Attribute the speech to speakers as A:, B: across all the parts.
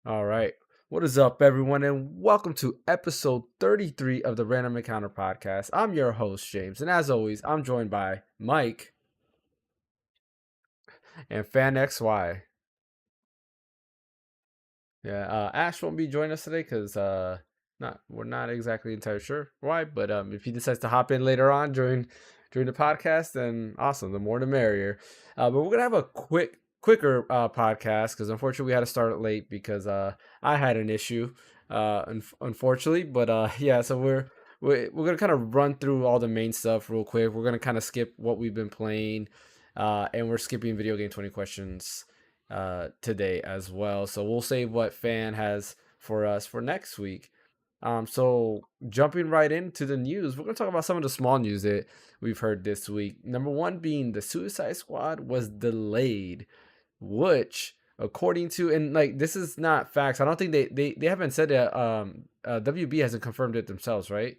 A: All right. What is up, everyone, and welcome to episode 33 of the Random Encounter Podcast. I'm your host, James, and as always, I'm joined by Mike and Phaneckswhy. Yeah, Ash won't be joining us today because not we're not exactly entirely sure why, but if he decides to hop in later on during the podcast, then awesome, the more the merrier. But we're gonna have a quicker podcast because unfortunately we had to start it late because I had an issue, unfortunately. But yeah, so we're gonna kind of run through all the main stuff real quick. We're gonna kind of skip what we've been playing, and we're skipping video game 20 questions today as well. So we'll save what Fan has for us for next week. So jumping right into the news, we're gonna talk about some of the small news that we've heard this week. Number one being the Suicide Squad was delayed, which according to and like this is not facts. I don't think they haven't said that. WB hasn't confirmed it themselves, right?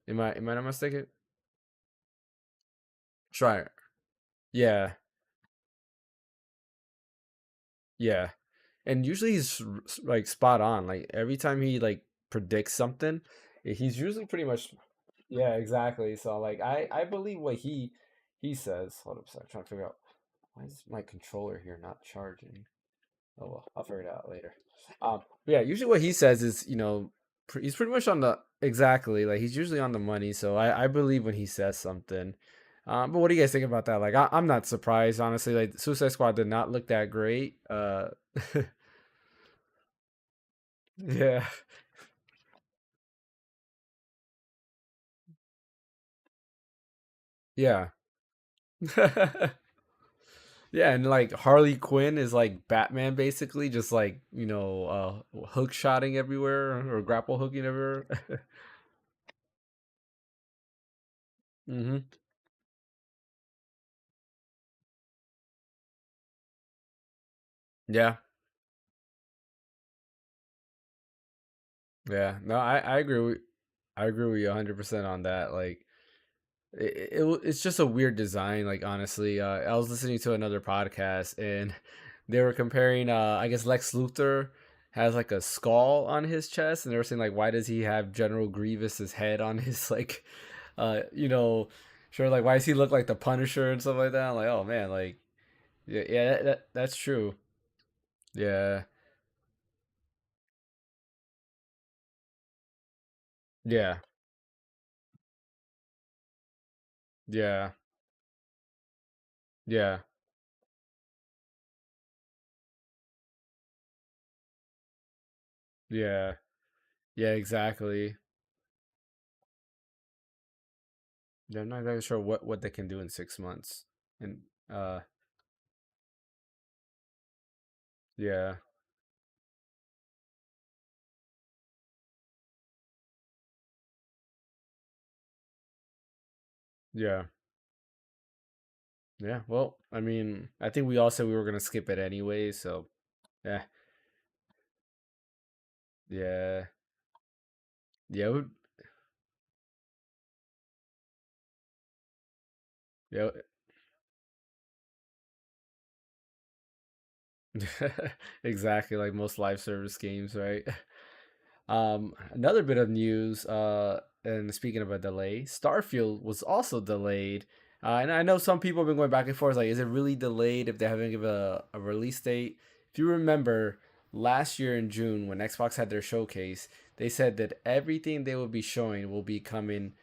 A: Am I not mistaken? Sure. Yeah. Yeah. And usually he's like spot on. Like every time he like predicts something, he's usually pretty much yeah, exactly. So like I believe what he says. Hold up a second, I'm trying to figure out why is my controller here not charging? Oh well, I'll figure it out later. Yeah, usually what he says is, he's pretty much on the exactly like he's usually on the money. So I believe when he says something. But what do you guys think about that? Like I'm not surprised, honestly. Like Suicide Squad did not look that great. Yeah. Yeah. Yeah, and like Harley Quinn is like Batman basically, just like, hook shotting everywhere or grapple hooking everywhere. Hmm. Yeah. Yeah. No, I agree with you 100% on that. Like it's just a weird design, like honestly. I was listening to another podcast and they were comparing I guess Lex Luthor has like a skull on his chest and they were saying like why does he have General Grievous's head on his like uh you know sure like why does he look like the Punisher and stuff like that? I'm like, oh man, like yeah, that's true. Yeah. Yeah. Yeah. Yeah. Yeah. Yeah, exactly. Yeah, I'm not exactly sure what they can do in 6 months. And yeah. Yeah. Yeah, well, I mean, I think we all said we were gonna skip it anyway, so yeah, yeah, yeah, yeah, exactly like most live service games, right? Another bit of news, and speaking of a delay, Starfield was also delayed. And I know some people have been going back and forth, like, is it really delayed if they haven't given a release date? If you remember last year in June when Xbox had their showcase, they said that everything they will be showing will be coming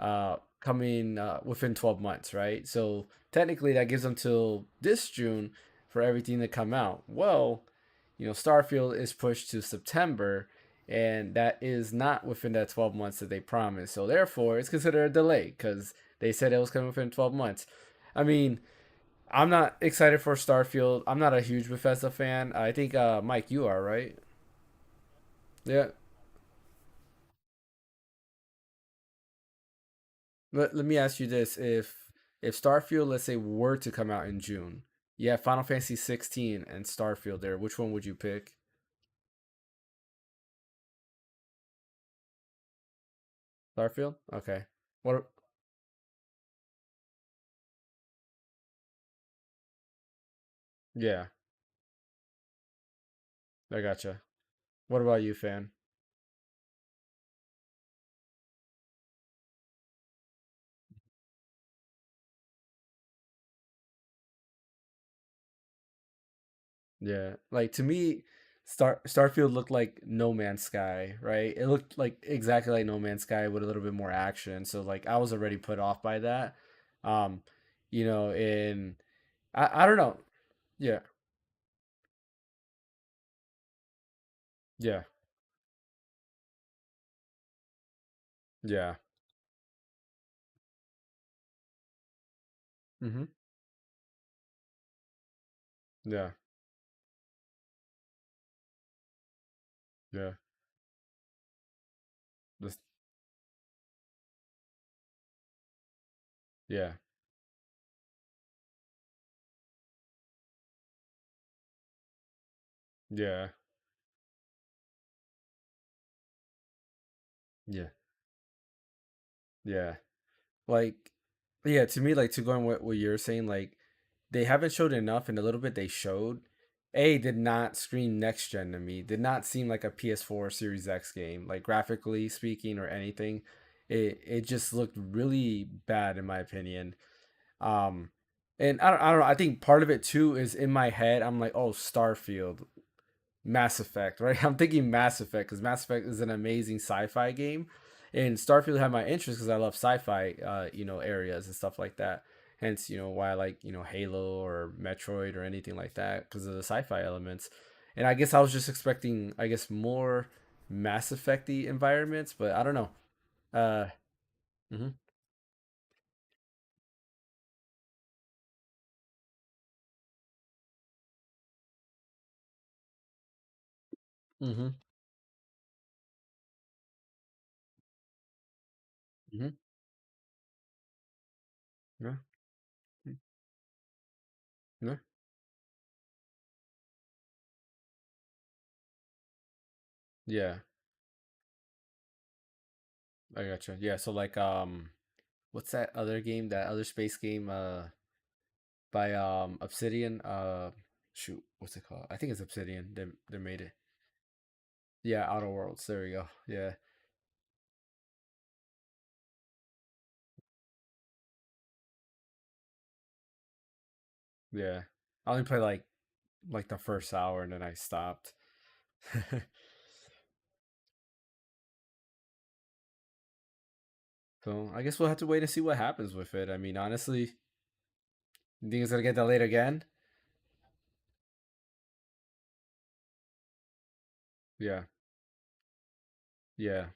A: within 12 months, right? So technically that gives them till this June for everything to come out. Well, Starfield is pushed to September, and that is not within that 12 months that they promised. So therefore, it's considered a delay because they said it was coming within 12 months. I mean, I'm not excited for Starfield. I'm not a huge Bethesda fan. I think Mike, you are, right? Yeah. Let me ask you this: if Starfield, let's say, were to come out in June, you have Final Fantasy 16 and Starfield there. Which one would you pick? Starfield. Okay. What? Yeah, I gotcha. What about you, fan? Yeah, like to me, Starfield looked like No Man's Sky, right? It looked like exactly like No Man's Sky with a little bit more action. So like I was already put off by that. Um, in I don't know. Yeah, yeah, yeah. Mm-hmm. Yeah, yeah. This, yeah, yeah, yeah, yeah. Like, yeah. To me, like to go on what you're saying, like they haven't showed enough, and a little bit they showed. A did not scream next gen to me. Did not seem like a PS4 Series X game, like graphically speaking or anything. It just looked really bad in my opinion. Um, and I don't know. I think part of it too is in my head. I'm like, oh, Starfield. Mass Effect, right? I'm thinking Mass Effect because Mass Effect is an amazing sci-fi game, and Starfield had my interest because I love sci-fi, areas and stuff like that. Hence, why I like Halo or Metroid or anything like that because of the sci-fi elements. And I guess I was just expecting, I guess, more Mass Effecty environments, but I don't know. Uh, mhm, mhm, mhm, yeah, mm, yeah, yeah. I gotcha. Yeah, so like, what's that other game? That other space game? By Obsidian. Shoot, what's it called? I think it's Obsidian. They made it. Yeah, Outer Worlds. There we go. Yeah, yeah. I only played like the first hour and then I stopped. So I guess we'll have to wait and see what happens with it. I mean, honestly, you think it's gonna get delayed again? Yeah, yeah,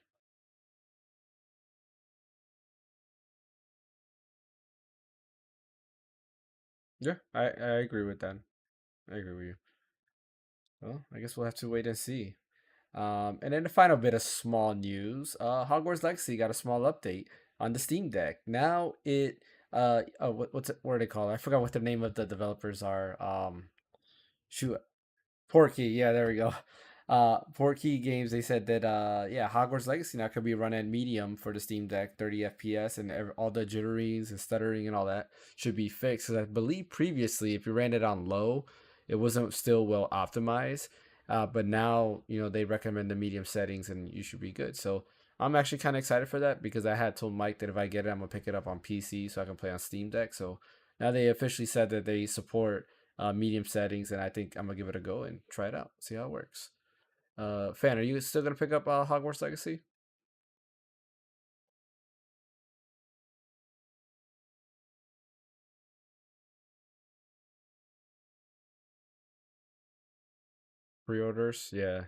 A: yeah. I agree with that. I agree with you. Well, I guess we'll have to wait and see. And then the final bit of small news: Hogwarts Legacy got a small update on the Steam Deck. Now what are they called? I forgot what the name of the developers are. Shoot, Portkey, yeah, there we go. Portkey Games, they said that yeah, Hogwarts Legacy now could be run at medium for the Steam Deck, 30 FPS, and all the jitterings and stuttering and all that should be fixed. Because I believe previously, if you ran it on low, it wasn't still well optimized. But now they recommend the medium settings, and you should be good. So I'm actually kind of excited for that because I had told Mike that if I get it, I'm gonna pick it up on PC so I can play on Steam Deck. So now they officially said that they support medium settings, and I think I'm gonna give it a go and try it out, see how it works. Fan, are you still gonna pick up Hogwarts Legacy pre-orders? Yeah,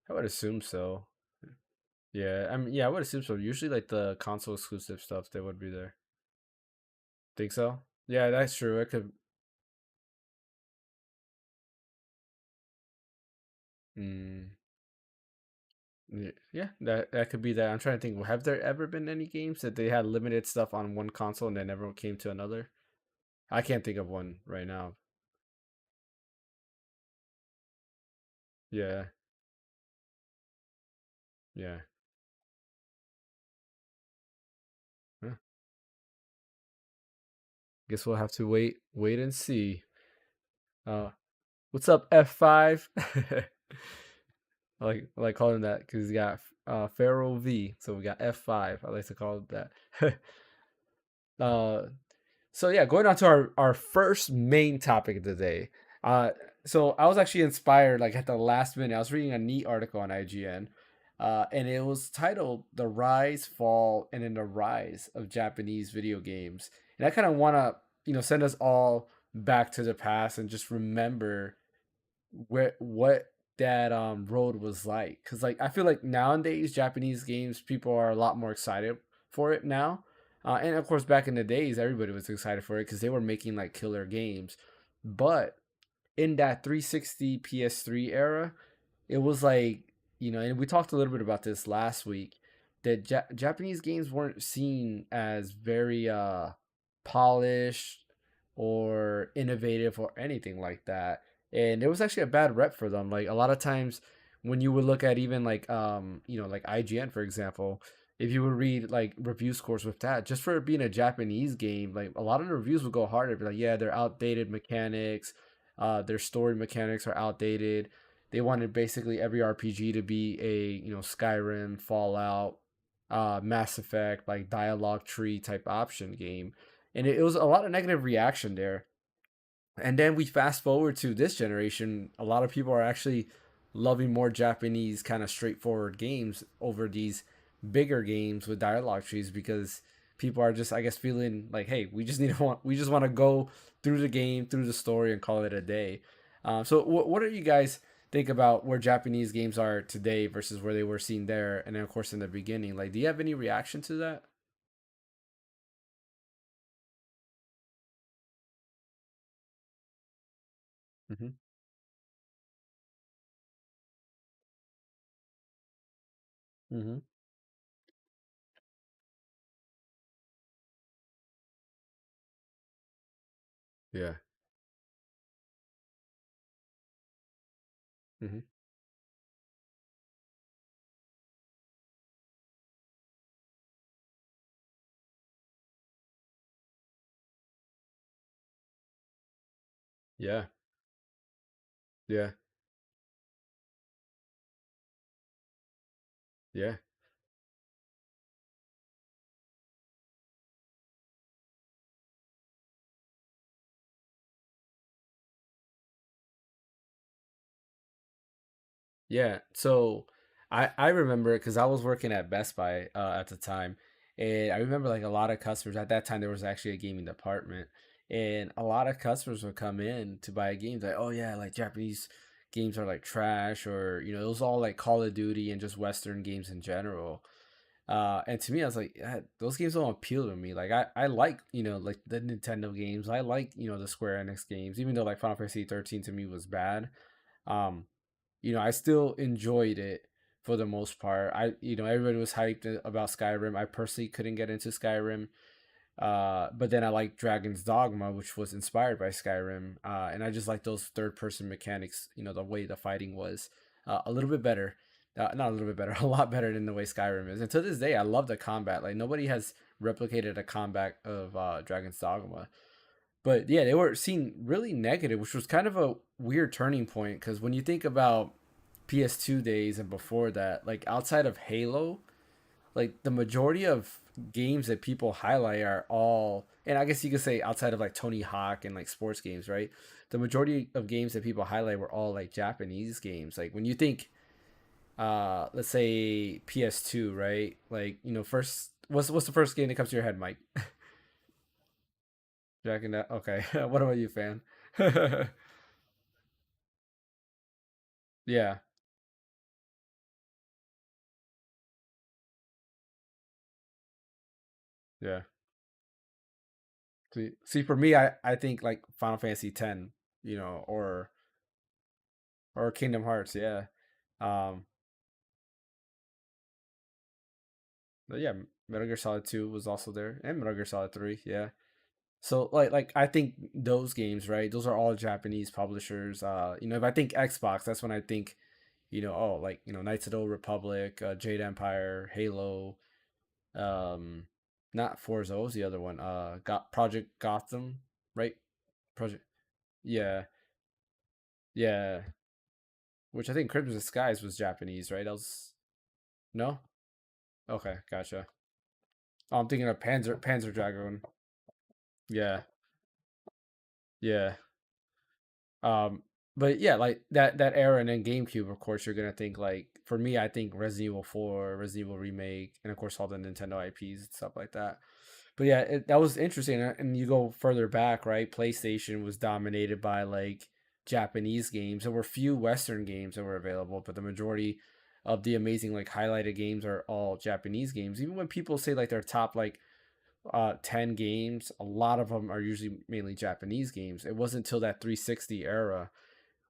A: I would assume so. Yeah, I mean, yeah, I would assume so. Usually, like the console exclusive stuff, they would be there. Think so? Yeah, that's true. It could. Mm, yeah, that could be that. I'm trying to think. Have there ever been any games that they had limited stuff on one console and then never came to another? I can't think of one right now. Yeah, yeah. Huh. Guess we'll have to wait and see. Uh, what's up, F5? I like calling him that because he got Pharaoh V. So we got F5. I like to call it that. uh, so yeah, going on to our first main topic of the day. Uh, so I was actually inspired like at the last minute. I was reading a neat article on IGN, and it was titled "The Rise, Fall, and then the Rise of Japanese Video Games." And I kind of want to send us all back to the past and just remember where what that road was like, because like I feel like nowadays Japanese games people are a lot more excited for it now, and of course back in the days everybody was excited for it because they were making like killer games, but in that 360 PS3 era, it was like, and we talked a little bit about this last week, that Japanese games weren't seen as very polished or innovative or anything like that. And it was actually a bad rep for them. Like a lot of times when you would look at even like like IGN for example, if you would read like review scores with that, just for it being a Japanese game, like a lot of the reviews would go harder, be like, yeah, they're outdated mechanics, their story mechanics are outdated. They wanted basically every RPG to be a Skyrim, Fallout, Mass Effect, like dialogue tree type option game, and it was a lot of negative reaction there. And then we fast forward to this generation, a lot of people are actually loving more Japanese kind of straightforward games over these bigger games with dialogue trees, because people are just, I guess, feeling like, hey, we just want to go through the game, through the story, and call it a day. So what do you guys think about where Japanese games are today versus where they were seen there, and then of course in the beginning? Like, do you have any reaction to that? Mm-hmm. Mm-hmm. Yeah. Mm-hmm. Yeah. Yeah. Yeah. Yeah. So I remember it because I was working at Best Buy at the time, and I remember like a lot of customers at that time. There was actually a gaming department, and a lot of customers would come in to buy games like, oh yeah, like Japanese games are like trash, or it was all like Call of Duty and just Western games in general. And to me, I was like, those games don't appeal to me. Like I like like the Nintendo games. I like the Square Enix games, even though like Final Fantasy 13 to me was bad. Um, I still enjoyed it for the most part. Everybody was hyped about Skyrim. I personally couldn't get into Skyrim. But then I like Dragon's Dogma, which was inspired by Skyrim. And I just like those third person mechanics, the way the fighting was a little bit better. Not a little bit better, a lot better than the way Skyrim is. And to this day, I love the combat. Like, nobody has replicated the combat of Dragon's Dogma. But yeah, they were seen really negative, which was kind of a weird turning point, because when you think about PS2 days and before that, like outside of Halo, like the majority of games that people highlight are all, and I guess you could say outside of like Tony Hawk and like sports games, right? The majority of games that people highlight were all like Japanese games. Like when you think, let's say PS2, right? Like first, what's the first game that comes to your head, Mike? Jack and that. Okay, what about you, fan? Yeah, yeah. See, for me, I think like Final Fantasy 10, or Kingdom Hearts, yeah. Um, but yeah, Metal Gear Solid 2 was also there, and Metal Gear Solid 3, yeah. So like I think those games, right? Those are all Japanese publishers. If I think Xbox, that's when I think, oh, like Knights of the Old Republic, Jade Empire, Halo, um, not Forza, what was the other one? Got Project Gotham, right? Project, yeah, yeah. which I think Crimson Skies was Japanese, right? That was no. Okay, gotcha. Oh, I'm thinking of Panzer Dragoon. Yeah, yeah. Um, but yeah, like that era, and then GameCube. Of course, you're gonna think like for me, I think Resident Evil 4, Resident Evil Remake, and of course all the Nintendo IPs and stuff like that. But yeah, that was interesting. And you go further back, right? PlayStation was dominated by like Japanese games. There were few Western games that were available, but the majority of the amazing like highlighted games are all Japanese games. Even when people say like their top like 10 games, a lot of them are usually mainly Japanese games. It wasn't until that 360 era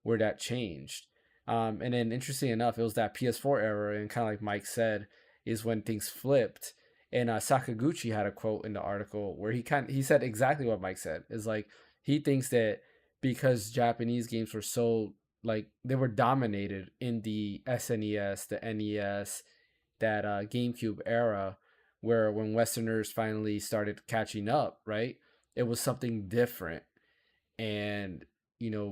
A: where that changed. And then interesting enough, it was that PS4 era, and kind of like Mike said, is when things flipped. And Sakaguchi had a quote in the article where he said exactly what Mike said. Is like he thinks that because Japanese games were so like they were dominated in the SNES, the NES, that GameCube era, where when Westerners finally started catching up, right, it was something different, and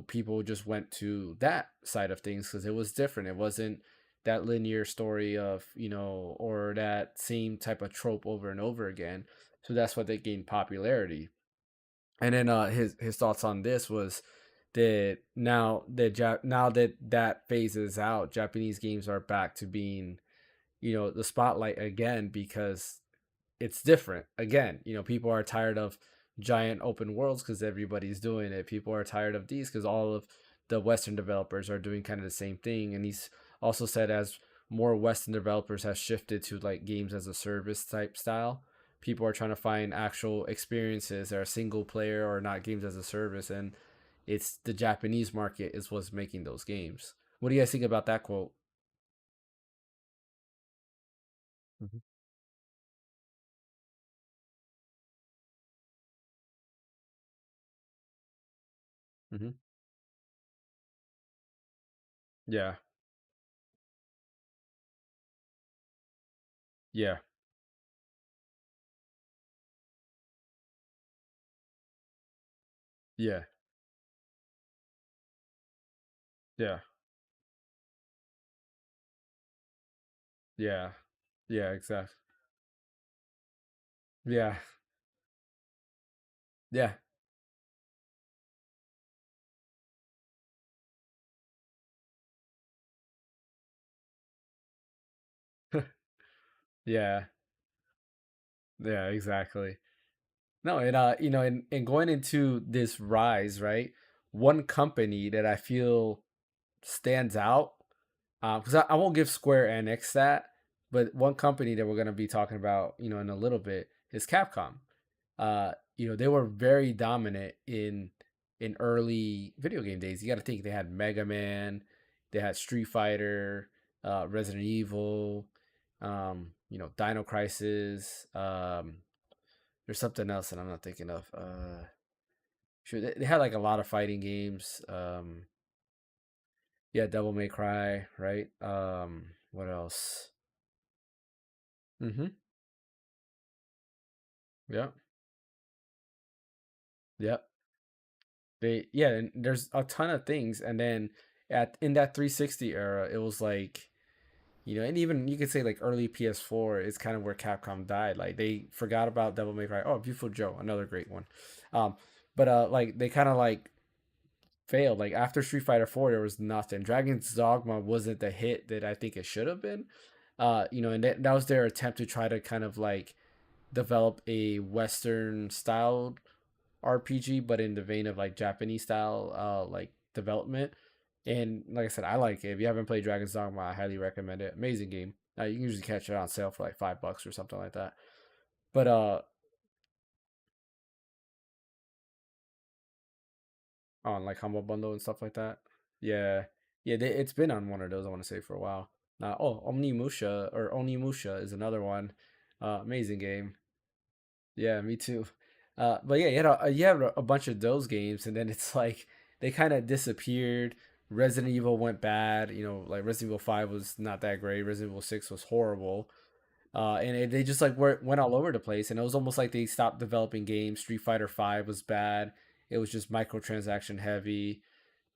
A: people just went to that side of things because it was different. It wasn't that linear story of or that same type of trope over and over again. So that's what they gained popularity. And then his thoughts on this was that now that that phases out, Japanese games are back to being the spotlight again, because it's different again. People are tired of giant open worlds because everybody's doing it. People are tired of these because all of the Western developers are doing kind of the same thing. And he's also said as more Western developers have shifted to like games as a service type style, people are trying to find actual experiences that are single player or not games as a service. And it's the Japanese market is what's making those games. What do you guys think about that quote? Hmm. Hmm. Yeah. Yeah. Yeah. Yeah. Yeah. Yeah, exactly. Yeah. Yeah. Yeah. Yeah, exactly. No, and and going into this rise, right? One company that I feel stands out, because I won't give Square Enix that, but one company that we're gonna be talking about, in a little bit is Capcom. They were very dominant in early video game days. You got to think they had Mega Man, they had Street Fighter, Resident Evil, Dino Crisis. There's something else that I'm not thinking of. Sure, they had like a lot of fighting games. Yeah, Devil May Cry, right? What else? Mm-hmm. Yep. Yep. Yeah, and there's a ton of things, and then at in that 360 era, it was like and even you could say like early PS4 is kind of where Capcom died. Like they forgot about Devil May Cry. Oh, Beautiful Joe, another great one. Um, but like they kind of like failed. Like after Street Fighter 4, there was nothing. Dragon's Dogma wasn't the hit that I think it should have been. And that was their attempt to try to kind of like develop a Western styled RPG, but in the vein of like Japanese style, like development. And like I said, I like it. If you haven't played Dragon's Dogma, I highly recommend it. Amazing game. You can usually catch it on sale for like $5 or something like that. But on like Humble Bundle and stuff like that. Yeah, yeah, it's been on one of those. I want to say for a while. Onimusha is another one. Amazing game. Yeah, me too. But yeah, you had a bunch of those games, and then it's like they kind of disappeared. Resident Evil went bad. Like Resident Evil 5 was not that great. Resident Evil 6 was horrible. They just like went all over the place, and it was almost like they stopped developing games. Street Fighter 5 was bad. It was just microtransaction heavy.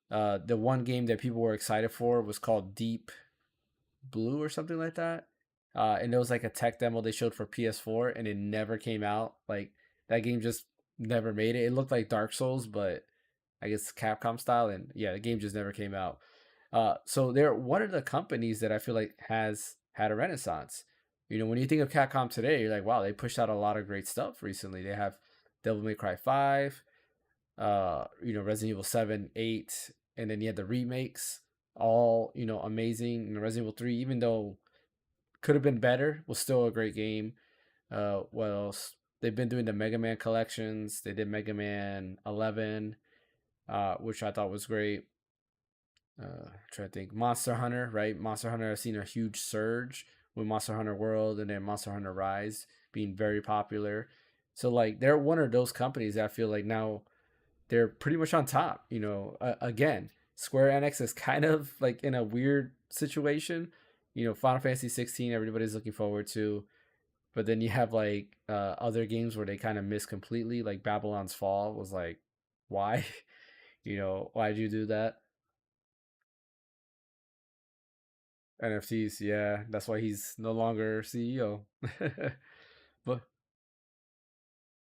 A: The one game that people were excited for was called Deep Blue or something like that. And it was like a tech demo they showed for PS4, and it never came out. Like that game just never made it. It looked like Dark Souls, but I guess Capcom style, and yeah, the game just never came out. So they're one of the companies that I feel like has had a renaissance. You know, when you think of Capcom today, you're like, wow, they pushed out a lot of great stuff recently. They have Devil May Cry 5, Resident Evil 7, 8, and then you had the remakes, all, amazing. Resident Evil 3, even though could have been better, was still a great game. What else? They've been doing the Mega Man collections. They did Mega Man 11, which I thought was great. Trying to think, Monster Hunter, right? Monster Hunter, I've seen a huge surge with Monster Hunter World and then Monster Hunter Rise being very popular. So like they're one of those companies that I feel like now they're pretty much on top. Again, Square Enix is kind of like in a weird situation. Final Fantasy 16, everybody's looking forward to, but then you have like other games where they kind of miss completely. Like Babylon's Fall was like, why? Why did you do that? NFTs, yeah, that's why he's no longer CEO. But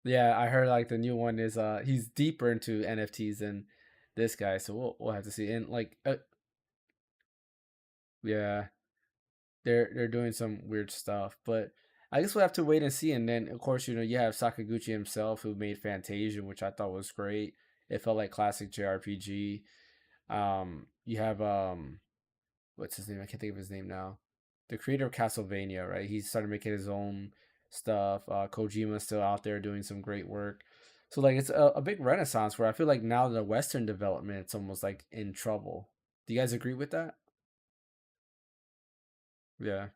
A: yeah, I heard like the new one is he's deeper into NFTs than this guy, so we'll have to see. And like yeah, they're doing some weird stuff, but I guess we'll have to wait and see. And then of course, you have Sakaguchi himself who made Fantasia, which I thought was great. It felt like classic JRPG. You have what's his name? I can't think of his name now. The creator of Castlevania, right? He started making his own stuff. Kojima's still out there doing some great work. So like it's a big renaissance where I feel like now the Western development it's almost like in trouble. Do you guys agree with that? Yeah.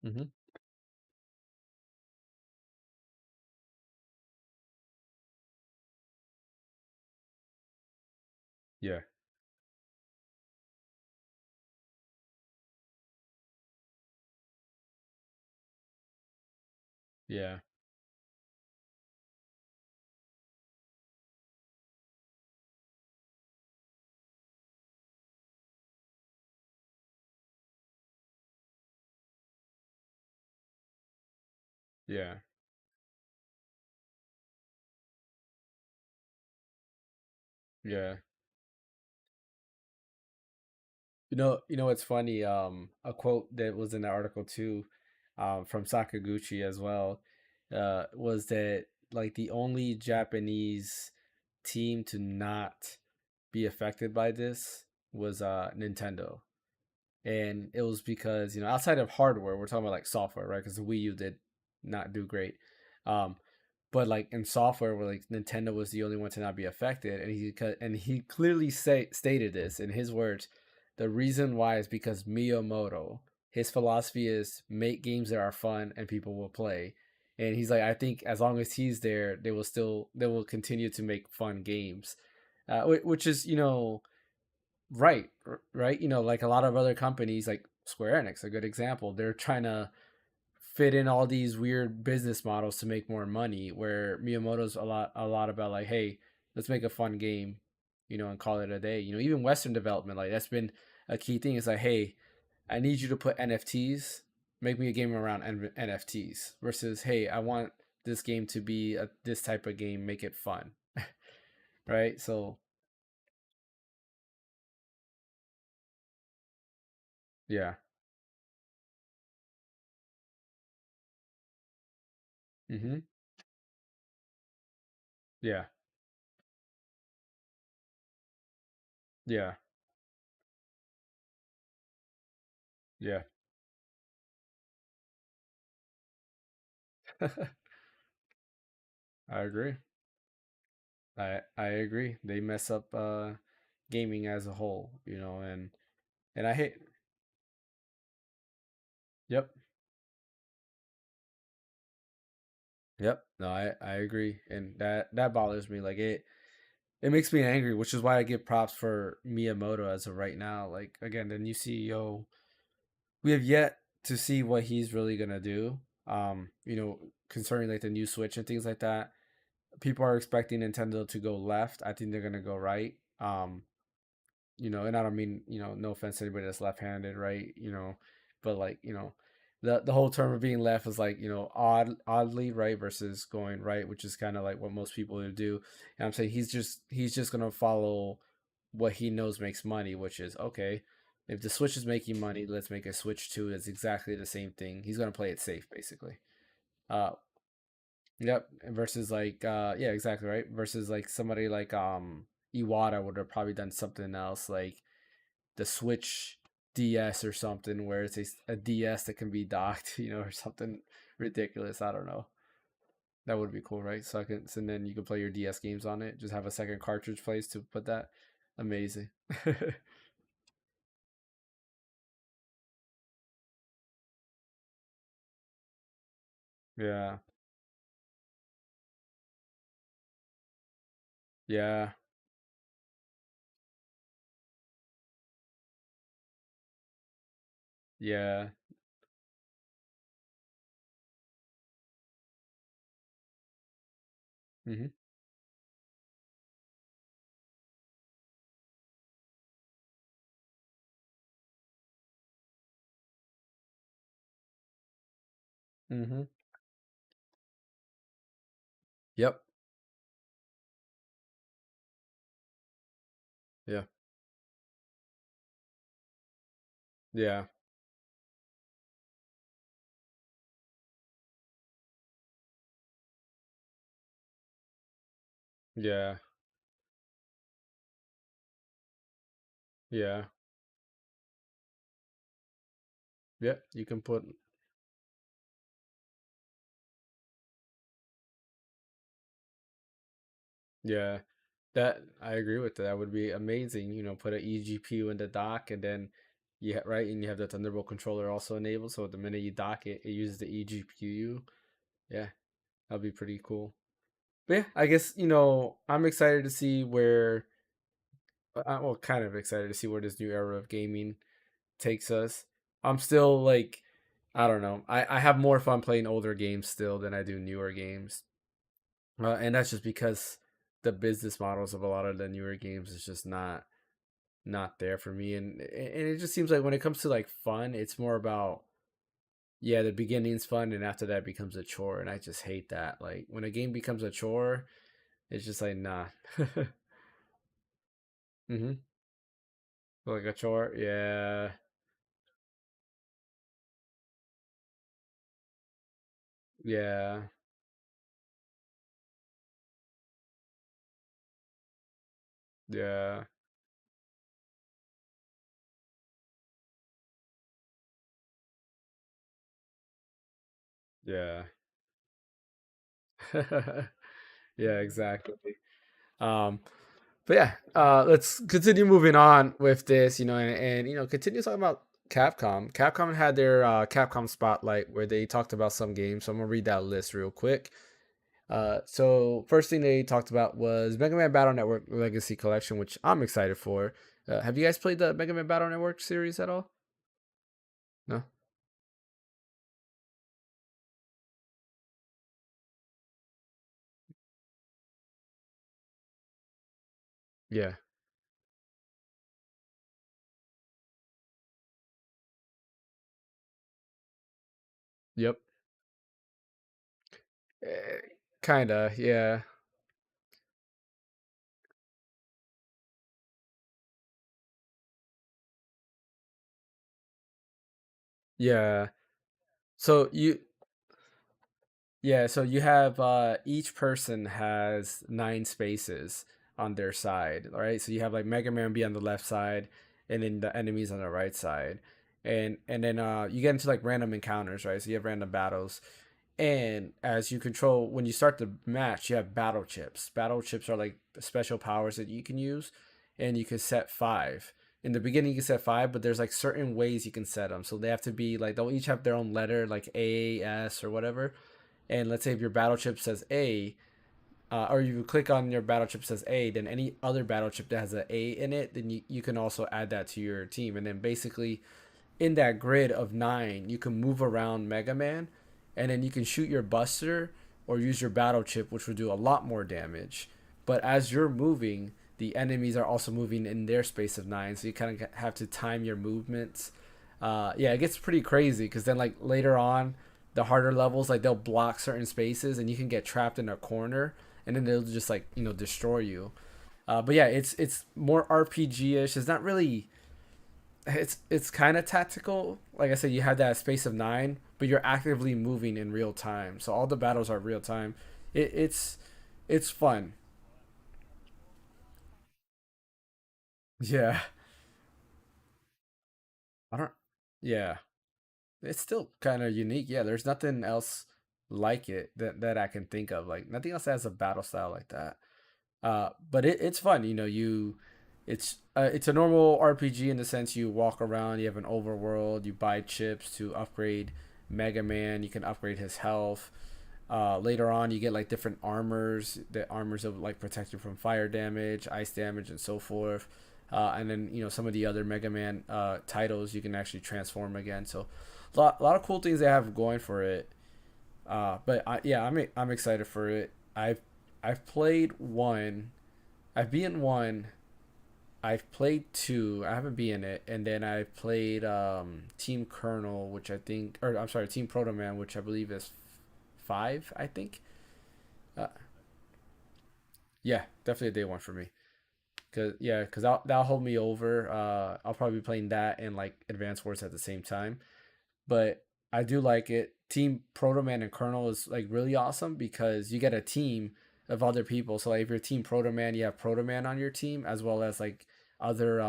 A: Hmm. Yeah. Yeah. Yeah. Yeah. You know what's funny? A quote that was in the article too, from Sakaguchi as well, was that like the only Japanese team to not be affected by this was Nintendo, and it was because outside of hardware, we're talking about like software, right? Because the Wii U did not do great, um, but like in software, where like Nintendo was the only one to not be affected, and he clearly stated this in his words. The reason why is because Miyamoto, his philosophy is make games that are fun and people will play. And he's like, I think as long as he's there, they will continue to make fun games, which is right, right. Like a lot of other companies, like Square Enix, a good example. They're trying to fit in all these weird business models to make more money. Where Miyamoto's a lot about like, hey, let's make a fun game, and call it a day. Even Western development, like that's been a key thing. It's like, hey, I need you to put NFTs, make me a game around NFTs versus, hey, I want this game to be this type of game, make it fun, right? So yeah. Mm-hmm. Yeah. Yeah. Yeah. I agree. I agree. They mess up gaming as a whole, and I hate. Yep. Yep. No, I agree, and that bothers me. Like it makes me angry, which is why I give props for Miyamoto as of right now. Like again, the new CEO, we have yet to see what he's really gonna do. You know, concerning like the new Switch and things like that. People are expecting Nintendo to go left. I think they're gonna go right. You know, and I don't mean, you know, no offense to anybody that's left-handed, right? You know, but like, you know, the whole term of being left is like, you know, oddly right versus going right, which is kind of like what most people would do. And I'm saying he's just gonna follow what he knows makes money, which is okay. If the Switch is making money, let's make a Switch 2. It's exactly the same thing. He's gonna play it safe, basically. Uh, yep. Versus like, yeah, exactly right. Versus like somebody like Iwata would have probably done something else, like the Switch DS or something, where it's a DS that can be docked, you know, or something ridiculous. I don't know. That would be cool, right? So then you can play your DS games on it. Just have a second cartridge place to put that. Amazing. Yeah. Yeah. Yeah. Mhm. Mhm. Yep. Yeah. Yeah. Yeah. Yeah. Yeah. You can put. Yeah. That I agree with that. That would be amazing. You know, put an eGPU in the dock, and then yeah, right, and you have the Thunderbolt controller also enabled. So the minute you dock it, it uses the eGPU. Yeah, that'd be pretty cool. But yeah, I guess you know I'm excited to see where. Well, kind of excited to see where this new era of gaming takes us. I'm still like, I don't know. I have more fun playing older games still than I do newer games, and that's just because the business models of a lot of the newer games is just not there for me, and it just seems like when it comes to like fun, it's more about yeah, the beginning's fun, and after that becomes a chore, and I just hate that. Like when a game becomes a chore, it's just like nah. Mm-hmm. Like a chore, yeah, yeah, yeah, yeah. Yeah, exactly. Um, but yeah, let's continue moving on with this, you know, and you know, continue talking about Capcom. Capcom had their Capcom Spotlight where they talked about some games. So I'm gonna read that list real quick. So first thing they talked about was Mega Man Battle Network Legacy Collection, which I'm excited for. Have you guys played the Mega Man Battle Network series at all? No. Yeah. Yep. Kinda. Yeah. Yeah. So you Yeah, so you have each person has 9 spaces on their side, all right? So you have like Mega Man be on the left side and then the enemies on the right side. And then you get into like random encounters, right? So you have random battles. And as you control when you start the match, you have battle chips. Battle chips are like special powers that you can use and you can set 5. In the beginning you can set 5, but there's like certain ways you can set them. So they have to be like they'll each have their own letter like A, S or whatever, and let's say if your battle chip says A, or you click on your battle chip says A, then any other battle chip that has an A in it, then you can also add that to your team. And then basically in that grid of 9, you can move around Mega Man. and then you can shoot your buster or use your battle chip, which will do a lot more damage. But as you're moving, the enemies are also moving in their space of 9, so you kind of have to time your movements. Yeah, it gets pretty crazy because then like later on, the harder levels like they'll block certain spaces and you can get trapped in a corner, and then they'll just like destroy you. But yeah, it's more RPG ish. It's not really. It's kind of tactical. Like I said, you have that space of 9, but you're actively moving in real time. So all the battles are real time. It's fun. Yeah, I don't. Yeah, it's still kind of unique. Yeah, there's nothing else like it that I can think of. Like nothing else has a battle style like that. But it's fun. It's a normal RPG in the sense you walk around, you have an overworld, you buy chips to upgrade Mega Man, you can upgrade his health. Later on, you get like different armors. The armors will like protect you from fire damage, ice damage, and so forth. And then some of the other Mega Man titles you can actually transform again. So a lot of cool things they have going for it. Yeah, I'm excited for it. I've played one. I've beaten one. I've played two. I haven't beaten it, and then I've played Team Colonel, which I think, or I'm sorry, Team Proto Man, which I believe is five. I think. Uh, yeah, definitely a day one for me. Cause that'll hold me over. I'll probably be playing that and like Advanced Wars at the same time. But I do like it. Team Proto Man and Colonel is like really awesome because you get a team of other people. So like if you're Team Proto Man, you have Proto Man on your team as well as like other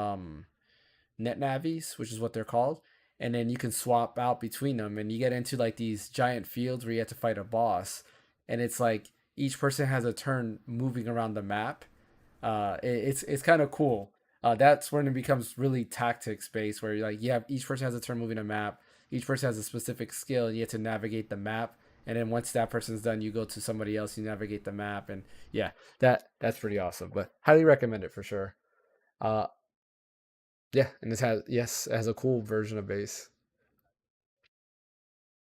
A: net navies, which is what they're called. And then you can swap out between them, and you get into like these giant fields where you have to fight a boss, and it's like each person has a turn moving around the map. It's kind of cool. That's when it becomes really tactics based, where like you have each person has a turn moving a map. Each person has a specific skill, and you have to navigate the map. And then once that person's done, you go to somebody else. You navigate the map, and yeah, that's pretty awesome. But highly recommend it for sure. Uh, yeah, and it has a cool version of bass.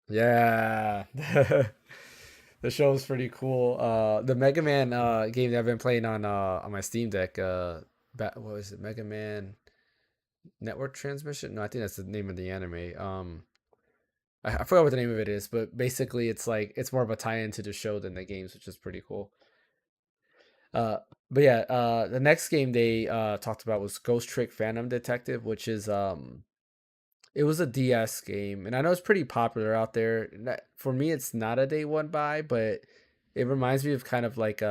A: Yeah, the show's pretty cool. The Mega Man game that I've been playing on my Steam Deck. What was it? Mega Man Network Transmission? No, I think that's the name of the anime. I forgot what the name of it is, but basically it's like it's more of a tie-in to the show than the games, which is pretty cool. Uh, but yeah, the next game they talked about was Ghost Trick Phantom Detective, which is it was a DS game, and I know it's pretty popular out there. For me, it's not a day one buy, but it reminds me of kind of like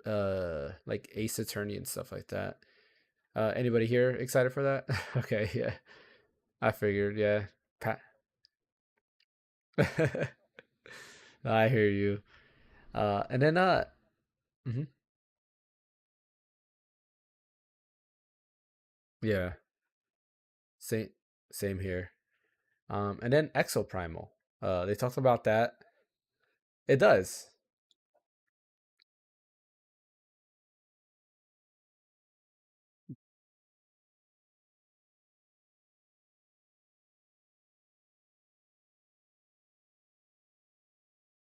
A: Ace Attorney and stuff like that. Anybody here excited for that? Okay, yeah, I figured, yeah. Pat. I hear you. And then mhm, yeah, same same here. And then Exoprimal. They talked about that. It does.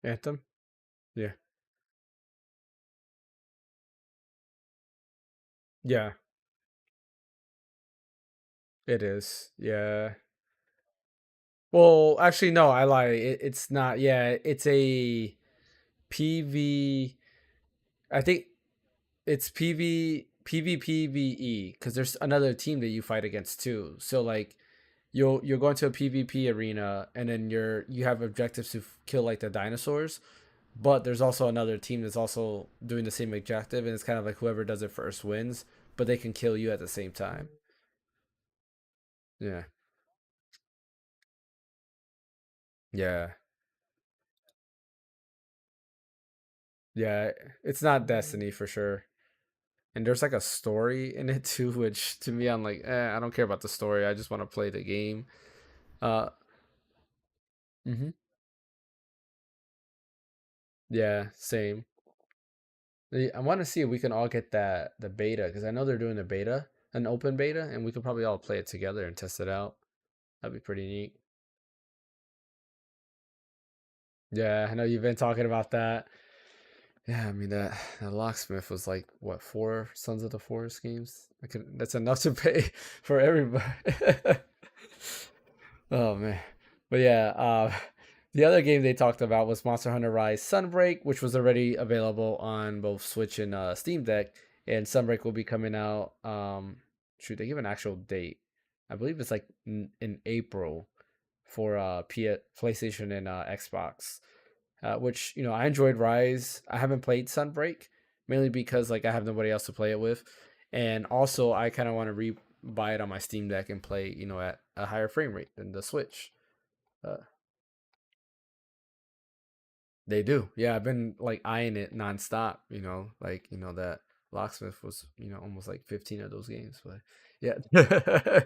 A: Anthem. Yeah. Yeah. It is. Yeah. Well, actually, no, I lie. It's not. Yeah, it's a PV. I think it's PvPvE because there's another team that you fight against too. So like you're going to a PvP arena and then you have objectives to kill like the dinosaurs, but there's also another team that's also doing the same objective, and it's kind of like whoever does it first wins, but they can kill you at the same time. Yeah, yeah, yeah. It's not Destiny for sure. And there's like a story in it too, which to me I'm like, I don't care about the story. I just want to play the game. Uh, hmm yeah, same. I want to see if we can all get that the beta because I know they're doing a beta, an open beta, and we could probably all play it together and test it out. That'd be pretty neat. Yeah, I know you've been talking about that. Yeah, I mean that locksmith was like what, four Sons of the Forest games? That's enough to pay for everybody. Oh man. But yeah, the other game they talked about was Monster Hunter Rise Sunbreak, which was already available on both Switch and Steam Deck. And Sunbreak will be coming out. Shoot, they give an actual date. I believe it's like in April for PlayStation and Xbox. Which I enjoyed Rise. I haven't played Sunbreak mainly because like I have nobody else to play it with, and also I kind of want to buy it on my Steam Deck and play at a higher frame rate than the Switch. Uh, they do, yeah. I've been like eyeing it nonstop. Like that Locksmith was almost like 15 of those games, but yeah, I'm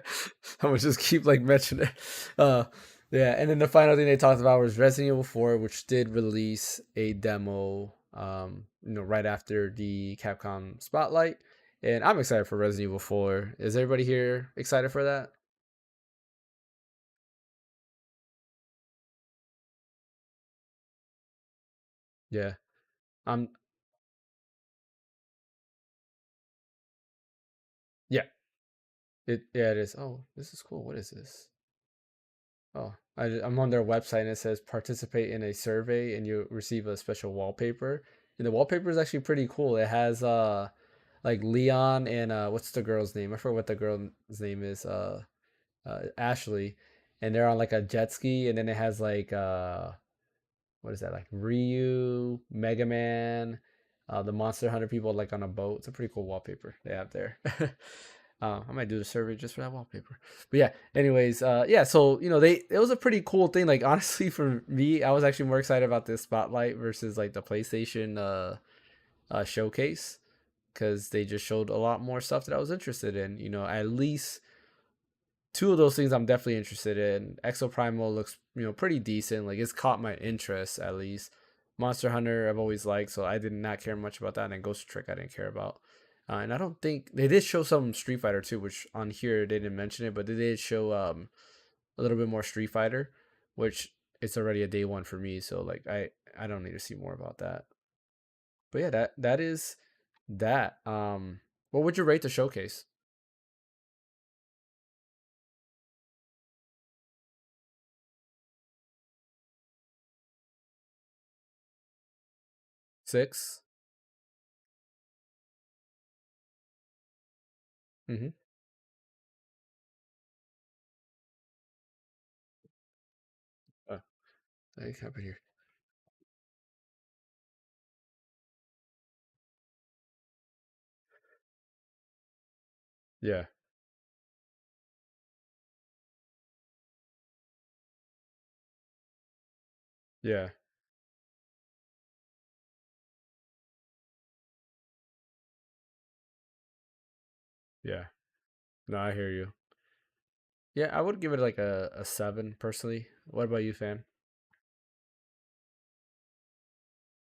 A: gonna just keep like mentioning it. Yeah, and then the final thing they talked about was Resident Evil 4, which did release a demo, right after the Capcom Spotlight, and I'm excited for Resident Evil 4. Is everybody here excited for that? Yeah, I'm. Yeah, yeah it is. Oh, this is cool. What is this? Oh, I'm on their website and it says participate in a survey and you receive a special wallpaper. And the wallpaper is actually pretty cool. It has like Leon and what's the girl's name? I forget what the girl's name is. Ashley, and they're on like a jet ski, and then it has like what is that, like Ryu, Mega Man, the Monster Hunter people like on a boat. It's a pretty cool wallpaper they have there. I might do the survey just for that wallpaper. But yeah, anyways, yeah, so it was a pretty cool thing. Like honestly, for me, I was actually more excited about this spotlight versus like the PlayStation showcase because they just showed a lot more stuff that I was interested in. At least two of those things I'm definitely interested in. Exo Primal looks, pretty decent. Like it's caught my interest at least. Monster Hunter I've always liked, so I did not care much about that. And Ghost Trick I didn't care about. And I don't think they did show some Street Fighter too, which on here they didn't mention it, but they did show a little bit more Street Fighter, which it's already a day one for me. So like I don't need to see more about that. But yeah, that is that. What would you rate the showcase? 6. Mm-hmm. Oh, I have it here. Yeah. Yeah. Yeah. No, I hear you. Yeah, I would give it like a 7 personally. What about you, fam?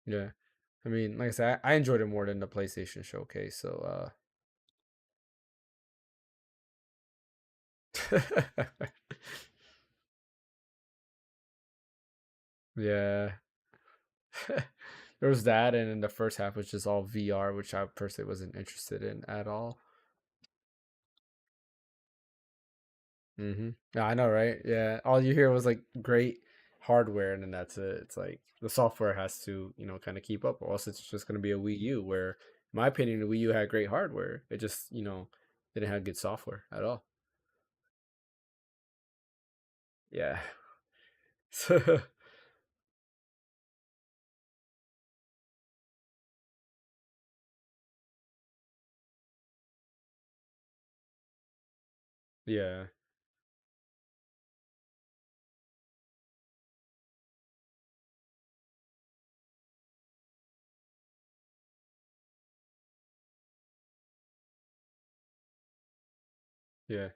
A: Yeah. I mean, like I said, I enjoyed it more than the PlayStation Showcase. So, yeah. There was that, and then the first half was just all VR, which I personally wasn't interested in at all. Yeah, I know, right? Yeah, all you hear was like great hardware, and then that's it. It's like the software has to, kind of keep up, or else it's just going to be a Wii U. Where, in my opinion, the Wii U had great hardware. It just, didn't have good software at all. Yeah. So, yeah, yeah,